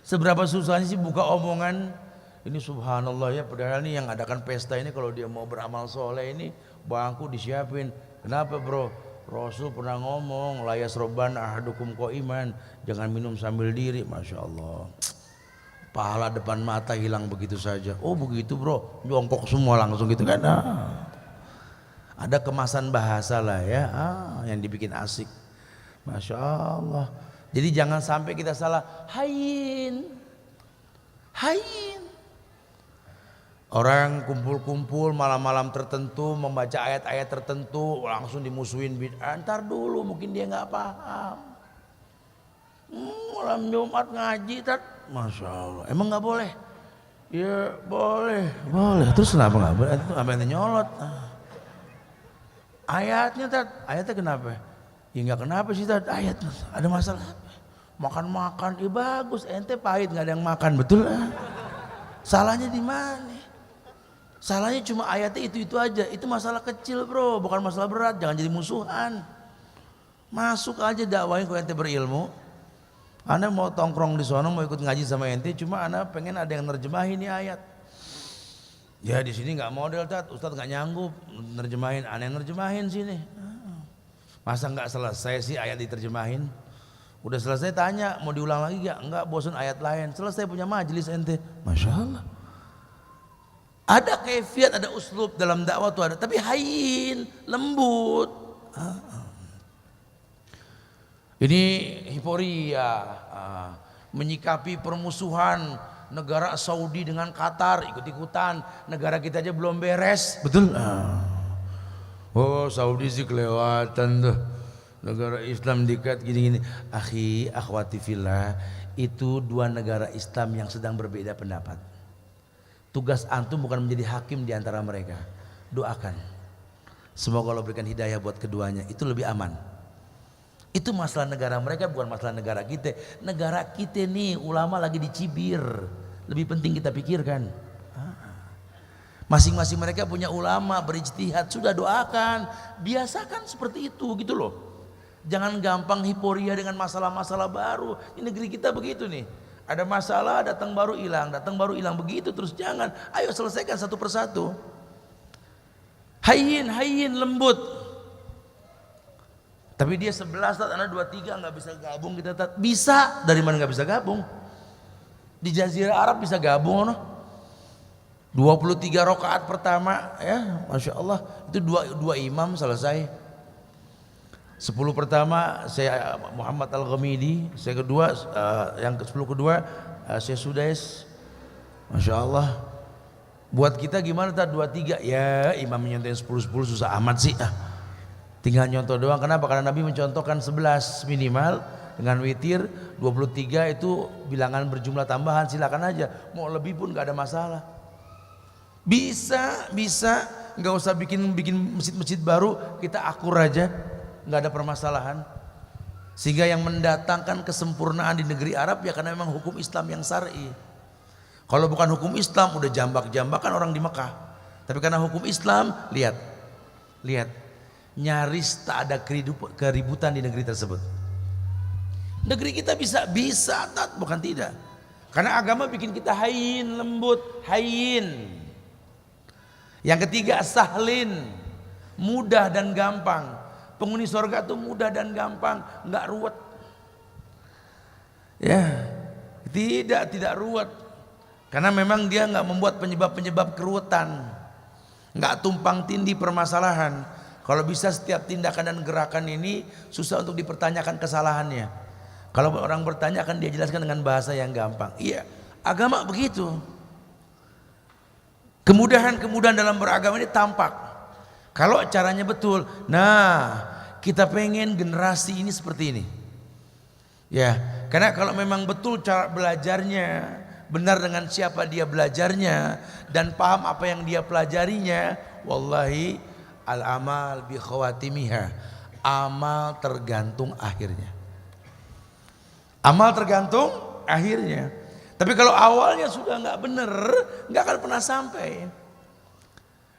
Seberapa susahnya sih buka omongan. Ini subhanallah ya, padahal nih yang adakan pesta ini kalau dia mau beramal soleh ini bangku disiapin. Kenapa bro? Rasul pernah ngomong, la yasroban ahadukum qaiman, jangan minum sambil diri. Masya Allah, pahala depan mata hilang begitu saja. Oh begitu bro, jongkok semua langsung gitu kan. Ada kemasan bahasa lah ya, yang dibikin asik. Masya Allah. Jadi jangan sampai kita salah. Hayin. Orang kumpul-kumpul malam-malam tertentu membaca ayat-ayat tertentu langsung dimusuhin bid'ah. Ntar dulu mungkin dia nggak paham. Malam Jumat ngaji, Masya Allah. Emang nggak boleh? Ya boleh. Terus kenapa nggak boleh? Itu apa yang nyolot? Ayatnya ayatnya kenapa? Ya nggak kenapa sih ayatnya. Ada masalah. Makan-makan, bagus. Ente pahit nggak ada yang makan, betul? Salahnya di mana? Salahnya cuma ayatnya itu aja. Itu masalah kecil bro, bukan masalah berat. Jangan jadi musuhan. Masuk aja dakwahin kalau ente berilmu. Anda mau tongkrong di sana, mau ikut ngaji sama ente, cuma Anda pengen ada yang nerjemahin nih ayat. Ya di sini nggak model Ustadz nggak nyanggup nerjemahin. Anda yang nerjemahin sini. Masa nggak selesai sih ayat diterjemahin? Udah selesai tanya mau diulang lagi gak? Enggak, bosan ayat lain. Selesai punya majelis ente. Masya Allah. Ada kaifiat, ada uslub dalam dakwah tuh ada, tapi hayin, lembut. Ini hiporia, menyikapi permusuhan negara Saudi dengan Qatar, ikut-ikutan. Negara kita aja belum beres, betul? Oh Saudi sih kelewatan tuh, negara Islam dekat gini-gini. Akhi, akhwati fillah, itu dua negara Islam yang sedang berbeda pendapat. Tugas antum bukan menjadi hakim di antara mereka. Doakan. Semoga Allah berikan hidayah buat keduanya. Itu lebih aman. Itu masalah negara mereka, bukan masalah negara kita. Negara kita nih ulama lagi dicibir. Lebih penting kita pikirkan. Masing-masing mereka punya ulama berijtihad. Sudah doakan. Biasakan seperti itu gitu loh. Jangan gampang hiporia dengan masalah-masalah baru. Di negeri kita begitu nih. Ada masalah, datang baru hilang begitu terus. Jangan, ayo selesaikan satu persatu. Hayin, lembut. Tapi dia 11, anak 23 nggak bisa gabung kita. Bisa, dari mana nggak bisa gabung? Di Jazirah Arab bisa gabung, no? 23 rakaat pertama, ya, masya Allah, itu dua imam selesai. 10 pertama saya Muhammad Al-Ghamidi, saya kedua yang ke-10 kedua saya Sudais. Masya Allah. Buat kita gimana 23? Ya imam nyontohin 10 susah amat sih. Tinggal nyontoh doang. Kenapa? Karena Nabi mencontohkan 11 minimal dengan witir. 23 itu bilangan berjumlah tambahan, silakan aja. Mau lebih pun gak ada masalah. Bisa, nggak usah bikin masjid-masjid baru, kita akur aja. Nggak ada permasalahan. Sehingga yang mendatangkan kesempurnaan di negeri Arab ya karena memang hukum Islam yang syar'i. Kalau bukan hukum Islam udah jambak-jambakan orang di Mekah. Tapi karena hukum Islam, lihat nyaris tak ada keributan di negeri tersebut. Negeri kita bisa bukan tidak. Karena agama bikin kita hayin, lembut, hayin. Yang ketiga sahlin, mudah dan gampang. Penghuni sorga itu mudah dan gampang, nggak ruwet. Ya, tidak ruwet. Karena memang dia nggak membuat penyebab keruwetan, nggak tumpang tindih permasalahan. Kalau bisa setiap tindakan dan gerakan ini susah untuk dipertanyakan kesalahannya. Kalau orang bertanya akan dia jelaskan dengan bahasa yang gampang. Iya, agama begitu. Kemudahan dalam beragama ini tampak. Kalau caranya betul, nah kita pengen generasi ini seperti ini. Ya, karena kalau memang betul cara belajarnya, benar dengan siapa dia belajarnya, dan paham apa yang dia pelajarinya, wallahi al-amal bi khawatimiha, amal tergantung akhirnya. Amal tergantung akhirnya. Tapi kalau awalnya sudah nggak benar, nggak akan pernah sampai.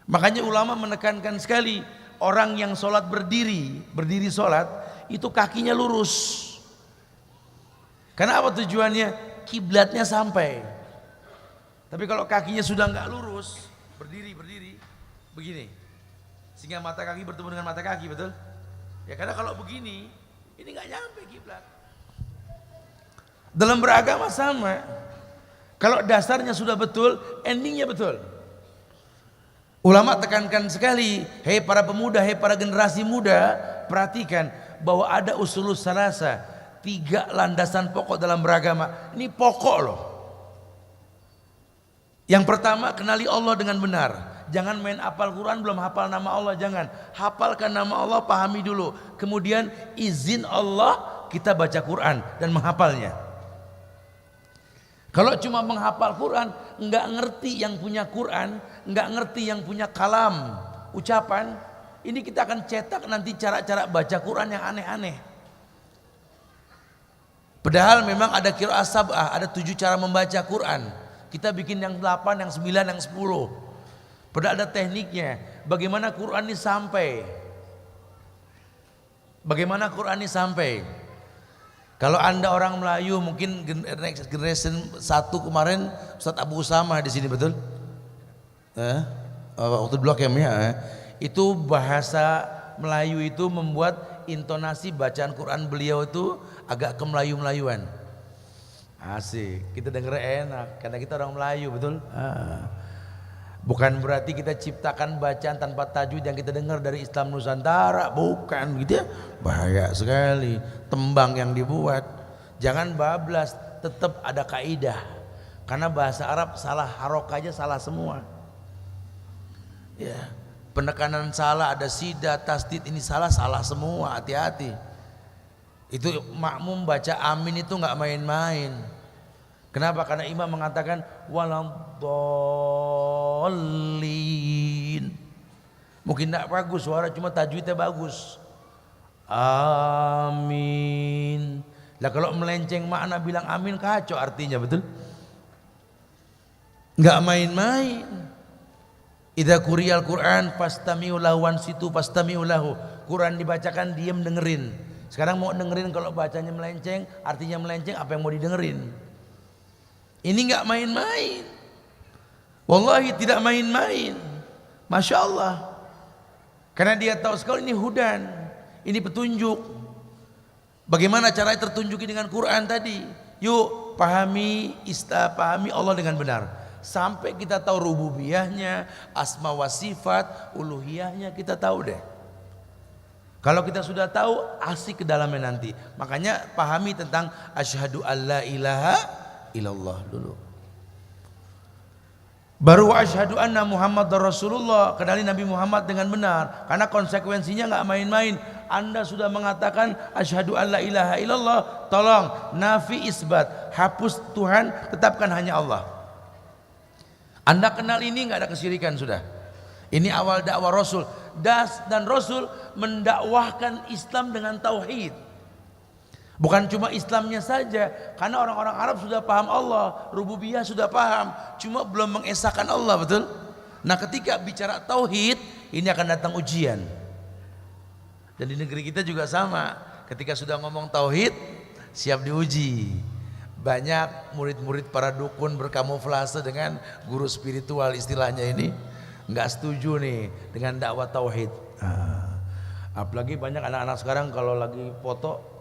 Makanya ulama menekankan sekali orang yang sholat berdiri sholat itu kakinya lurus. Karena apa tujuannya? Kiblatnya sampai. Tapi kalau kakinya sudah nggak lurus, berdiri begini, sehingga mata kaki bertemu dengan mata kaki, betul? Ya karena kalau begini, ini nggak nyampe kiblat. Dalam beragama sama. Kalau dasarnya sudah betul, endingnya betul. Ulama tekankan sekali, hei para pemuda, hei para generasi muda, perhatikan bahwa ada usulus salasa, 3 landasan pokok dalam beragama. Ini pokok loh. Yang pertama, kenali Allah dengan benar. Jangan main hafal Quran belum hafal nama Allah, jangan. Hafalkan nama Allah, pahami dulu. Kemudian izin Allah kita baca Quran dan menghafalnya. Kalau cuma menghafal Quran, nggak ngerti yang punya Quran, nggak ngerti yang punya kalam, ucapan, ini kita akan cetak nanti cara-cara baca Quran yang aneh-aneh. Padahal memang ada qiraah sab'ah, ada 7 cara membaca Quran. Kita bikin yang 8, yang 9, yang 10. Padahal ada tekniknya. Bagaimana Quran ini sampai? Bagaimana Quran ini sampai? Kalau Anda orang Melayu, mungkin generation 1 kemarin Ustadz Abu Usama di sini, betul? Waktu Blok M ya. Itu bahasa Melayu itu membuat intonasi bacaan Quran beliau itu agak kemelayu-melayuan. Asik, kita denger enak karena kita orang Melayu, betul? Bukan berarti kita ciptakan bacaan tanpa tajwid yang kita dengar dari Islam Nusantara, bukan gitu ya. Bahaya sekali tembang yang dibuat. Jangan bablas, tetap ada kaidah. Karena bahasa Arab salah harokah aja salah semua. Ya, penekanan salah, ada sida, tasdid, ini salah semua, hati-hati. Itu makmum baca amin itu nggak main-main. Kenapa? Karena imam mengatakan waladhdallin. Mungkin tidak bagus suara, cuma tajwidnya bagus. Amin. Lah kalau melenceng makna bilang amin kacau artinya, betul? Enggak main-main. Idza quriyal Quran fastami'u lahu wansitu fastami'u lahu. Quran dibacakan diam dengerin. Sekarang mau dengerin kalau bacanya melenceng, artinya melenceng, apa yang mau didengerin? Ini enggak main-main. Wallahi tidak main-main. Masya Allah. Karena dia tahu sekali ini hudan, ini petunjuk. Bagaimana caranya tertunjuki dengan Quran tadi? Yuk pahami Allah dengan benar. Sampai kita tahu rububiyahnya, asma wa sifat, uluhiyahnya kita tahu deh. Kalau kita sudah tahu, asik ke dalamnya nanti. Makanya pahami tentang asyhadu alla ilaha illallah dulu. Baru asyhadu anna Muhammadar Rasulullah, kenali Nabi Muhammad dengan benar. Karena konsekuensinya nggak main-main. Anda sudah mengatakan asyhadu alla ilaha illallah, tolong nafi isbat, hapus Tuhan, tetapkan hanya Allah. Anda kenal ini nggak ada kesyirikan sudah. Ini awal dakwah Rasul. Dan Rasul mendakwahkan Islam dengan tauhid. Bukan cuma Islamnya saja, karena orang-orang Arab sudah paham Allah, rububiyah sudah paham, cuma belum mengesahkan Allah, betul? Nah ketika bicara tauhid, ini akan datang ujian. Dan di negeri kita juga sama, ketika sudah ngomong tauhid, siap diuji. Banyak murid-murid para dukun berkamuflase dengan guru spiritual istilahnya ini, nggak setuju nih dengan dakwah tauhid. Apalagi banyak anak-anak sekarang kalau lagi foto,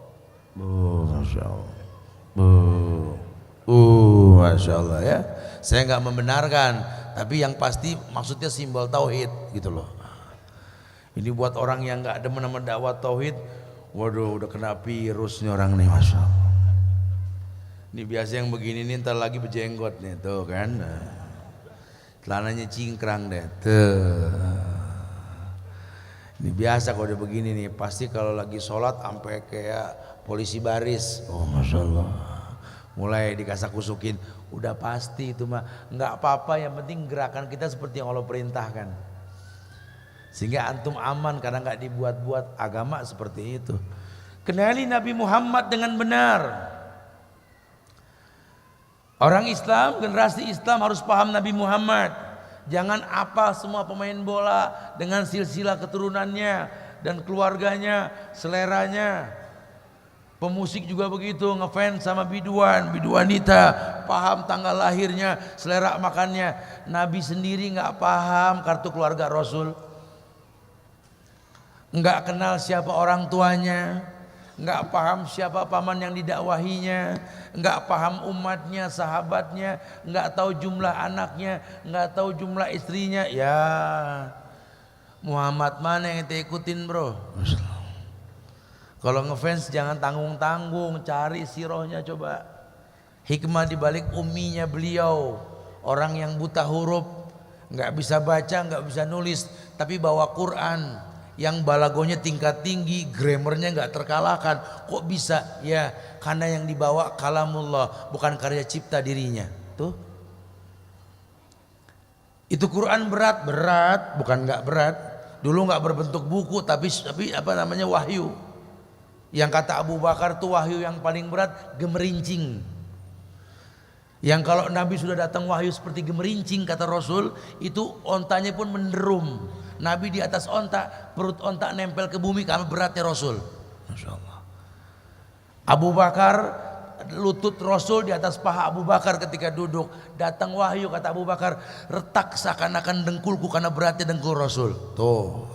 Masya Allah. Masya Allah ya. Saya nggak membenarkan, tapi yang pasti maksudnya simbol tauhid gitu loh. Ini buat orang yang nggak demen sama dakwah tauhid, waduh udah kena virus nih orang nih, Masya Allah. Ini biasa yang begini nih ntar lagi berjenggot nih tuh kan. Celananya cingkrang deh tuh. Ini biasa kalau udah begini nih, pasti kalau lagi sholat sampai kayak polisi baris. Oh Masya Allah. Mulai dikasak-kusukin, udah pasti itu mah. Nggak apa-apa, yang penting gerakan kita seperti yang Allah perintahkan. Sehingga antum aman karena nggak dibuat-buat. Agama seperti itu. Kenali Nabi Muhammad dengan benar. Orang Islam, generasi Islam harus paham Nabi Muhammad. Jangan apal semua pemain bola dengan silsilah keturunannya dan keluarganya, seleranya. Pemusik juga begitu, ngefans sama biduan, biduanita, paham tanggal lahirnya, selera makannya. Nabi sendiri nggak paham kartu keluarga Rasul, nggak kenal siapa orang tuanya, nggak paham siapa paman yang didakwahinya, nggak paham umatnya, sahabatnya, nggak tahu jumlah anaknya, nggak tahu jumlah istrinya. Ya Muhammad mana yang kita ikutin bro? Kalau ngefans jangan tanggung-tanggung, cari sirohnya coba. Hikmah dibalik umminya beliau, orang yang buta huruf, nggak bisa baca, nggak bisa nulis, tapi bawa Quran yang balagonya tingkat tinggi, grammarnya nggak terkalahkan. Kok bisa? Ya karena yang dibawa kalamullah, bukan karya cipta dirinya. Tuh, itu Quran berat, bukan nggak berat. Dulu nggak berbentuk buku, tapi apa namanya wahyu. Yang kata Abu Bakar tuh wahyu yang paling berat gemerincing. Yang kalau Nabi sudah datang wahyu seperti gemerincing kata Rasul, itu ontanya pun menderum. Nabi di atas onta, perut onta nempel ke bumi karena beratnya Rasul. Masya Allah. Abu Bakar, lutut Rasul di atas paha Abu Bakar ketika duduk. Datang wahyu kata Abu Bakar, retak seakan-akan dengkulku karena beratnya dengkul Rasul. Tuh.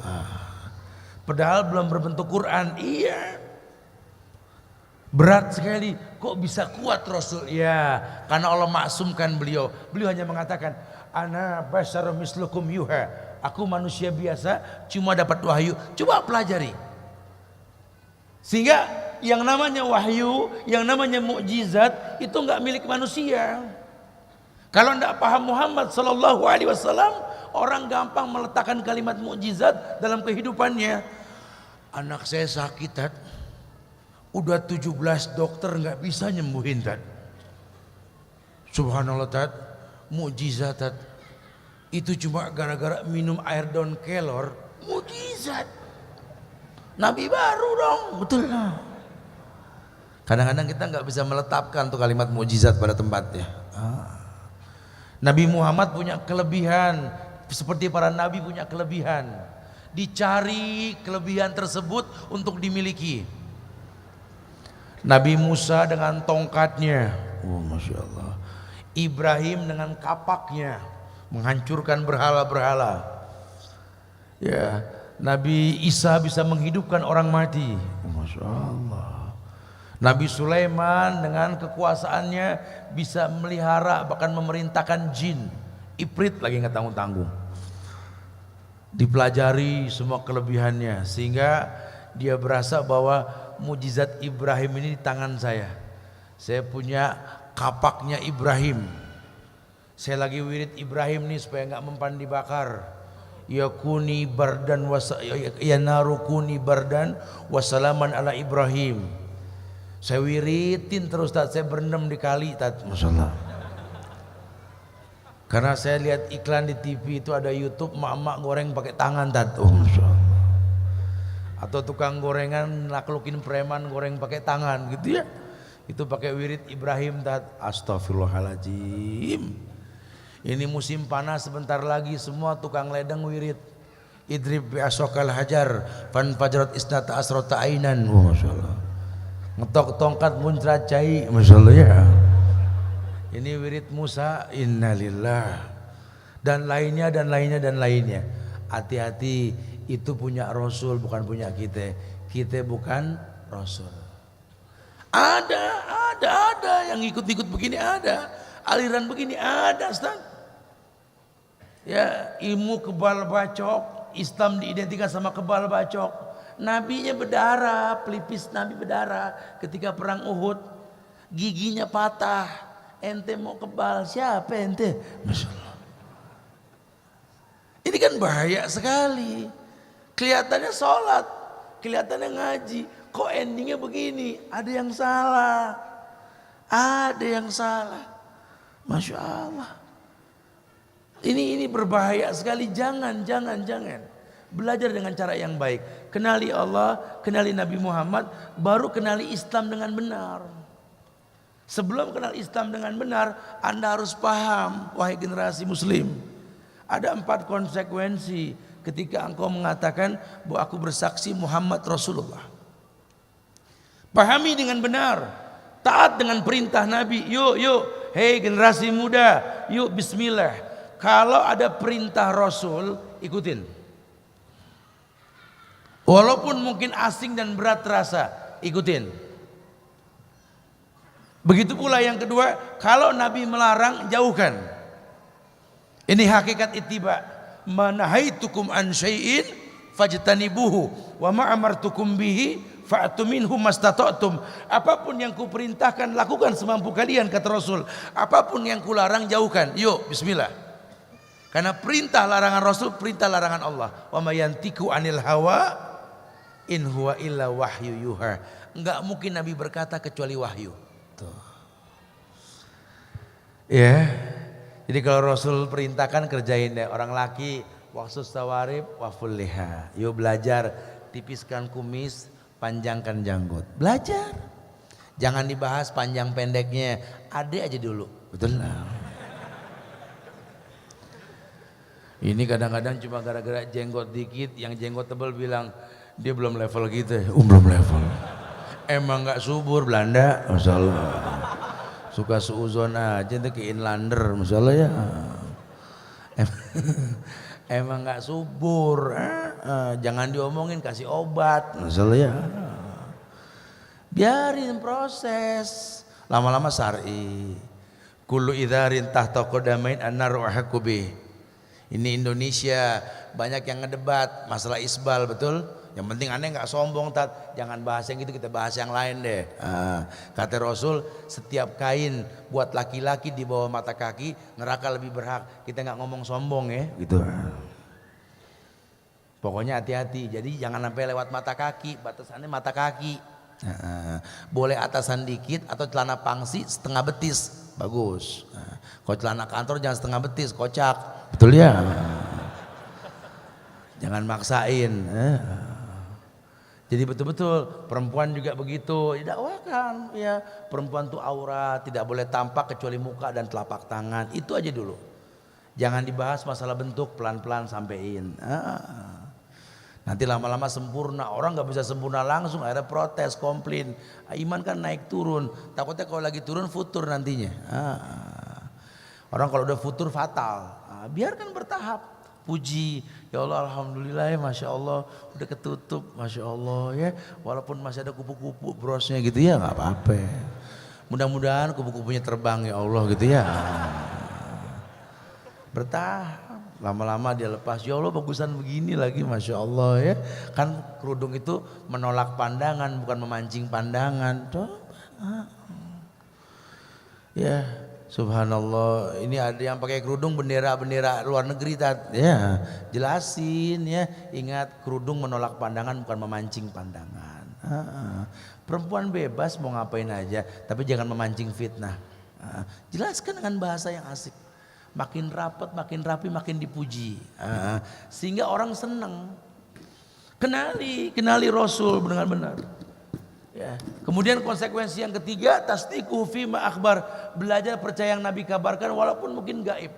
Padahal belum berbentuk Quran. Iya. Berat sekali, kok bisa kuat Rasul? Ya, karena Allah maksumkan beliau. Beliau hanya mengatakan, ana basyarum mislukum yuha. Aku manusia biasa, cuma dapat wahyu. Coba pelajari. Sehingga yang namanya wahyu, yang namanya mukjizat itu enggak milik manusia. Kalau enggak paham Muhammad sallallahu alaihi wasallam, orang gampang meletakkan kalimat mukjizat dalam kehidupannya. Anak saya sakit, Tat. Udah 17 dokter nggak bisa nyembuhin, Tat. Subhanallah, Tat. Mukjizat, Tat. Itu cuma gara-gara minum air daun kelor. Mukjizat. Nabi baru dong, betul. Kadang-kadang kita nggak bisa meletakkan tuh kalimat mukjizat pada tempatnya. Nabi Muhammad punya kelebihan seperti para nabi punya kelebihan. Dicari kelebihan tersebut untuk dimiliki. Nabi Musa dengan tongkatnya, Masya Allah. Ibrahim dengan kapaknya menghancurkan berhala-berhala. Ya, Nabi Isa bisa menghidupkan orang mati, Masya Allah. Nabi Sulaiman dengan kekuasaannya bisa melihara bahkan memerintahkan jin, Ifrit lagi nggak tanggung-tanggung. Dipelajari semua kelebihannya sehingga dia berasa bahwa mujizat Ibrahim ini di tangan saya. Saya punya kapaknya Ibrahim. Saya lagi wirid Ibrahim nih supaya nggak mempan dibakar. Ya kuni bardan ya narukuni bardan wasalaman ala Ibrahim. Saya wiridin terus, Tat. Saya berendam di kali, Tat. Masyaallah. Karena saya lihat iklan di TV itu ada YouTube emak-emak goreng pakai tangan, Tat. Masyaallah. Atau tukang gorengan naklukin preman goreng pakai tangan gitu ya. Itu pakai wirid Ibrahim, Tat. Astagfirullahaladzim. Ini musim panas sebentar lagi semua tukang ledeng wirid. Idrib bi asokal hajar fan fajrat isnata asrota ainan. Masyaallah. Ngetok tongkat muncrat cai. Masyaallah ya. Ini wirid Musa, innalillah. Dan lainnya dan lainnya dan lainnya. Hati-hati, itu punya Rasul bukan punya kita. Kita bukan Rasul. Ada yang ikut-ikut begini ada. Aliran begini ada, Ustaz. Ya, ilmu kebal bacok, Islam diidentikan sama kebal bacok. Nabinya berdarah, pelipis Nabi berdarah ketika perang Uhud. Giginya patah. Ente mau kebal, siapa ente? Masya Allah. Ini kan bahaya sekali. Kelihatannya sholat, kelihatannya ngaji, kok endingnya begini? Ada yang salah, ada yang salah. Masya Allah. Ini berbahaya sekali. Jangan. Belajar dengan cara yang baik. Kenali Allah, kenali Nabi Muhammad, baru kenali Islam dengan benar. Sebelum kenal Islam dengan benar, Anda harus paham, wahai generasi Muslim. Ada 4 konsekuensi ketika engkau mengatakan bahwa aku bersaksi Muhammad Rasulullah. Pahami dengan benar, taat dengan perintah Nabi. Yuk, hei generasi muda, yuk bismillah. Kalau ada perintah Rasul, ikutin. Walaupun mungkin asing dan berat terasa, ikutin. Begitu pula yang kedua, kalau Nabi melarang, jauhkan. Ini hakikat ittiba. Manahaitukum an syai'in fajtanibuhu wa ma amartukum bihi fa'tu minhu mastata'tum. Apapun yang kuperintahkan lakukan semampu kalian, kata Rasul. Apapun yang kularang jauhkan. Yuk bismillah. Karena perintah larangan Rasul, perintah larangan Allah. Wa may yantiqu anil hawa in huwa illa wahyu yuha. Enggak mungkin Nabi berkata kecuali wahyu. Tuh. Ya. Jadi kalau Rasul perintahkan kerjain deh. Orang laki waksus tawarib waful liha. Yuk belajar, tipiskan kumis, panjangkan janggut. Belajar. Jangan dibahas panjang pendeknya. Ada aja dulu. Betul lah. Ini kadang-kadang cuma gara-gara jenggot dikit, yang jenggot tebal bilang dia belum level gitu. Belum level. Emang gak subur Belanda, masalah. Suka suuzon aja itu ke inlander, masalah ya. Emang gak subur. Jangan diomongin, kasih obat, masalah ya. Biarin proses. Lama-lama syar'i. Kullu idharin tahta qadamain an-naru ahqqu bih. Ini Indonesia banyak yang ngedebat masalah isbal, betul? Yang penting aneh nggak sombong, tat. Jangan bahas yang itu, kita bahas yang lain deh. Kata Rasul, setiap kain buat laki-laki di bawah mata kaki neraka lebih berhak. Kita nggak ngomong sombong ya, gitu. Pokoknya hati-hati. Jadi jangan sampai lewat mata kaki, batasannya mata kaki. Boleh atasan dikit atau celana pangsi setengah betis, bagus. Kalau celana kantor jangan setengah betis, kocak, betul ya. Jangan maksain. Jadi betul-betul perempuan juga begitu, didakwakan ya, perempuan tuh aurat, tidak boleh tampak kecuali muka dan telapak tangan. Itu aja dulu. Jangan dibahas masalah bentuk, pelan-pelan sampein. Nanti lama-lama sempurna, orang nggak bisa sempurna langsung, akhirnya protes, komplain. Iman kan naik turun, takutnya kalau lagi turun futur nantinya. Orang kalau udah futur fatal. Biarkan bertahap. Puji, ya Allah alhamdulillah ya, masya Allah udah ketutup, masya Allah ya, walaupun masih ada kupu-kupu brosnya gitu ya, nggak apa-apa. Mudah-mudahan kupu-kupunya terbang ya Allah gitu ya. Bertahap, lama-lama dia lepas, ya Allah bagusan begini lagi, masya Allah ya. Kan kerudung itu menolak pandangan, bukan memancing pandangan. Coba, ya. Subhanallah, ini ada yang pakai kerudung bendera-bendera luar negeri, tat. Ya, jelasin ya. Ingat, kerudung menolak pandangan bukan memancing pandangan. Perempuan bebas mau ngapain aja, tapi jangan memancing fitnah. Jelaskan dengan bahasa yang asik. Makin rapat, makin rapi, makin dipuji. Sehingga orang senang. Kenali Rasul benar-benar. Ya. Kemudian konsekuensi yang ketiga, tasdiqu fi ma akhbar, belajar percaya yang Nabi kabarkan walaupun mungkin gaib.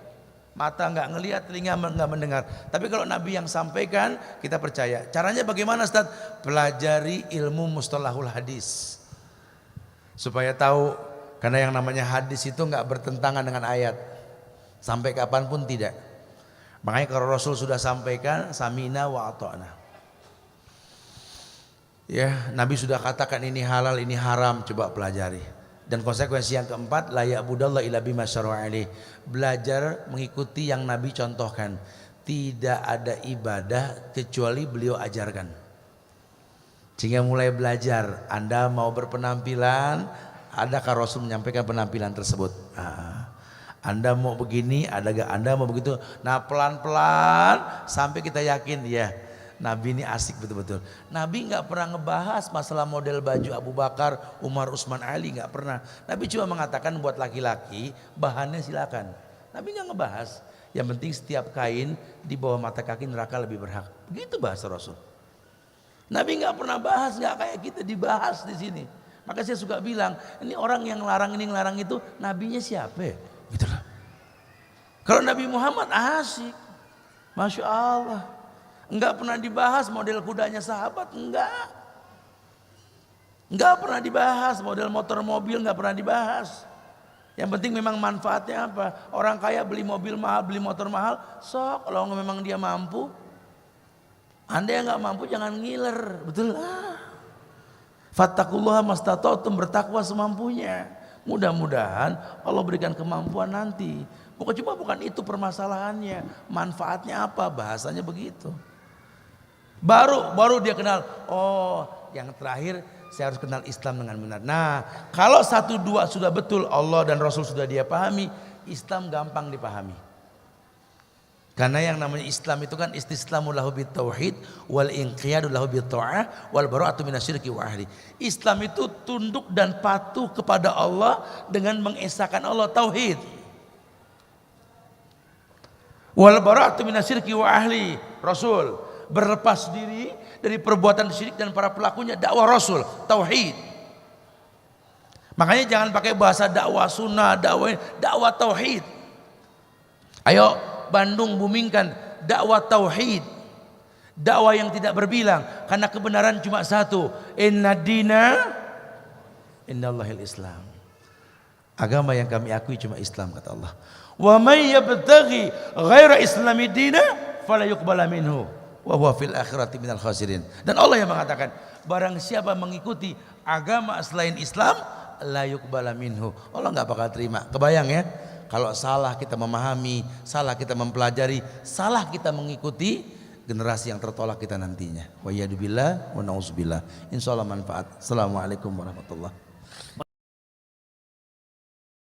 Mata nggak ngelihat, telinga nggak mendengar. Tapi kalau Nabi yang sampaikan, kita percaya. Caranya bagaimana, Ustaz? Pelajari ilmu mustalahul hadis. Supaya tahu, karena yang namanya hadis itu nggak bertentangan dengan ayat. Sampai kapanpun tidak. Makanya kalau Rasul sudah sampaikan, samina wa ata'na. Ya, Nabi sudah katakan ini halal, ini haram, coba pelajari. Dan konsekuensi yang keempat, la ya'budallah illa bima syara'a alaih. Belajar mengikuti yang Nabi contohkan. Tidak ada ibadah kecuali beliau ajarkan. Sehingga mulai belajar, Anda mau berpenampilan, adakah Rasul menyampaikan penampilan tersebut? Anda mau begini, ada gak? Anda mau begitu? Nah, pelan-pelan sampai kita yakin ya, Nabi ini asik betul-betul. Nabi nggak pernah ngebahas masalah model baju Abu Bakar, Umar, Utsman, Ali, nggak pernah. Nabi cuma mengatakan buat laki-laki bahannya silakan. Nabi nggak ngebahas. Yang penting setiap kain di bawah mata kaki neraka lebih berhak. Begitu bahasa Rasul. Nabi nggak pernah bahas, nggak kayak kita dibahas di sini. Maka saya suka bilang, ini orang yang larang ini ngelarang itu, nabinya siapa? Gitulah. Kalau Nabi Muhammad asik. Masya Allah. Enggak pernah dibahas model kudanya sahabat, enggak. Enggak pernah dibahas model motor mobil, enggak pernah dibahas. Yang penting memang manfaatnya apa? Orang kaya beli mobil mahal, beli motor mahal, sok kalau memang dia mampu. Anda yang enggak mampu jangan ngiler, betul lah. Fattaqullaha mastata'tum, bertakwa semampunya. Mudah-mudahan Allah berikan kemampuan nanti. Bukan itu permasalahannya. Manfaatnya apa? Bahasanya begitu. Baru dia kenal. Oh, yang terakhir saya harus kenal Islam dengan benar. Nah, kalau 1, 2 sudah betul, Allah dan Rasul sudah dia pahami, Islam gampang dipahami. Karena yang namanya Islam itu kan istislamu lahu bitauhid wal inqiyadu lahu bitta'ah wal bara'atu minasyirki wa ahli. Islam itu tunduk dan patuh kepada Allah dengan mengesahkan Allah, tauhid. Wal bara'atu minasyirki wa ahli, Rasul berlepas diri dari perbuatan syirik dan para pelakunya, dakwah Rasul, tauhid. Makanya jangan pakai bahasa dakwah sunnah, dakwah tauhid. Ayo Bandung bumingkan dakwah tauhid, dakwah yang tidak berbilang, karena kebenaran cuma satu. Inna dina innallahil Islam. Agama yang kami akui cuma Islam, kata Allah. Wa may yabtaghi ghaira islami dina fala yuqbala minhu wa huwa fil akhirati minal khasirin. Dan Allah yang mengatakan, barang siapa mengikuti agama selain Islam, la yuqbala minhu, Allah enggak bakal terima. Kebayang ya? Kalau salah kita memahami, salah kita mempelajari, salah kita mengikuti, generasi yang tertolak kita nantinya. Wa yadubillah wa na'udzubillah. Insyaallah manfaat. Assalamualaikum warahmatullahi wabarakatuh.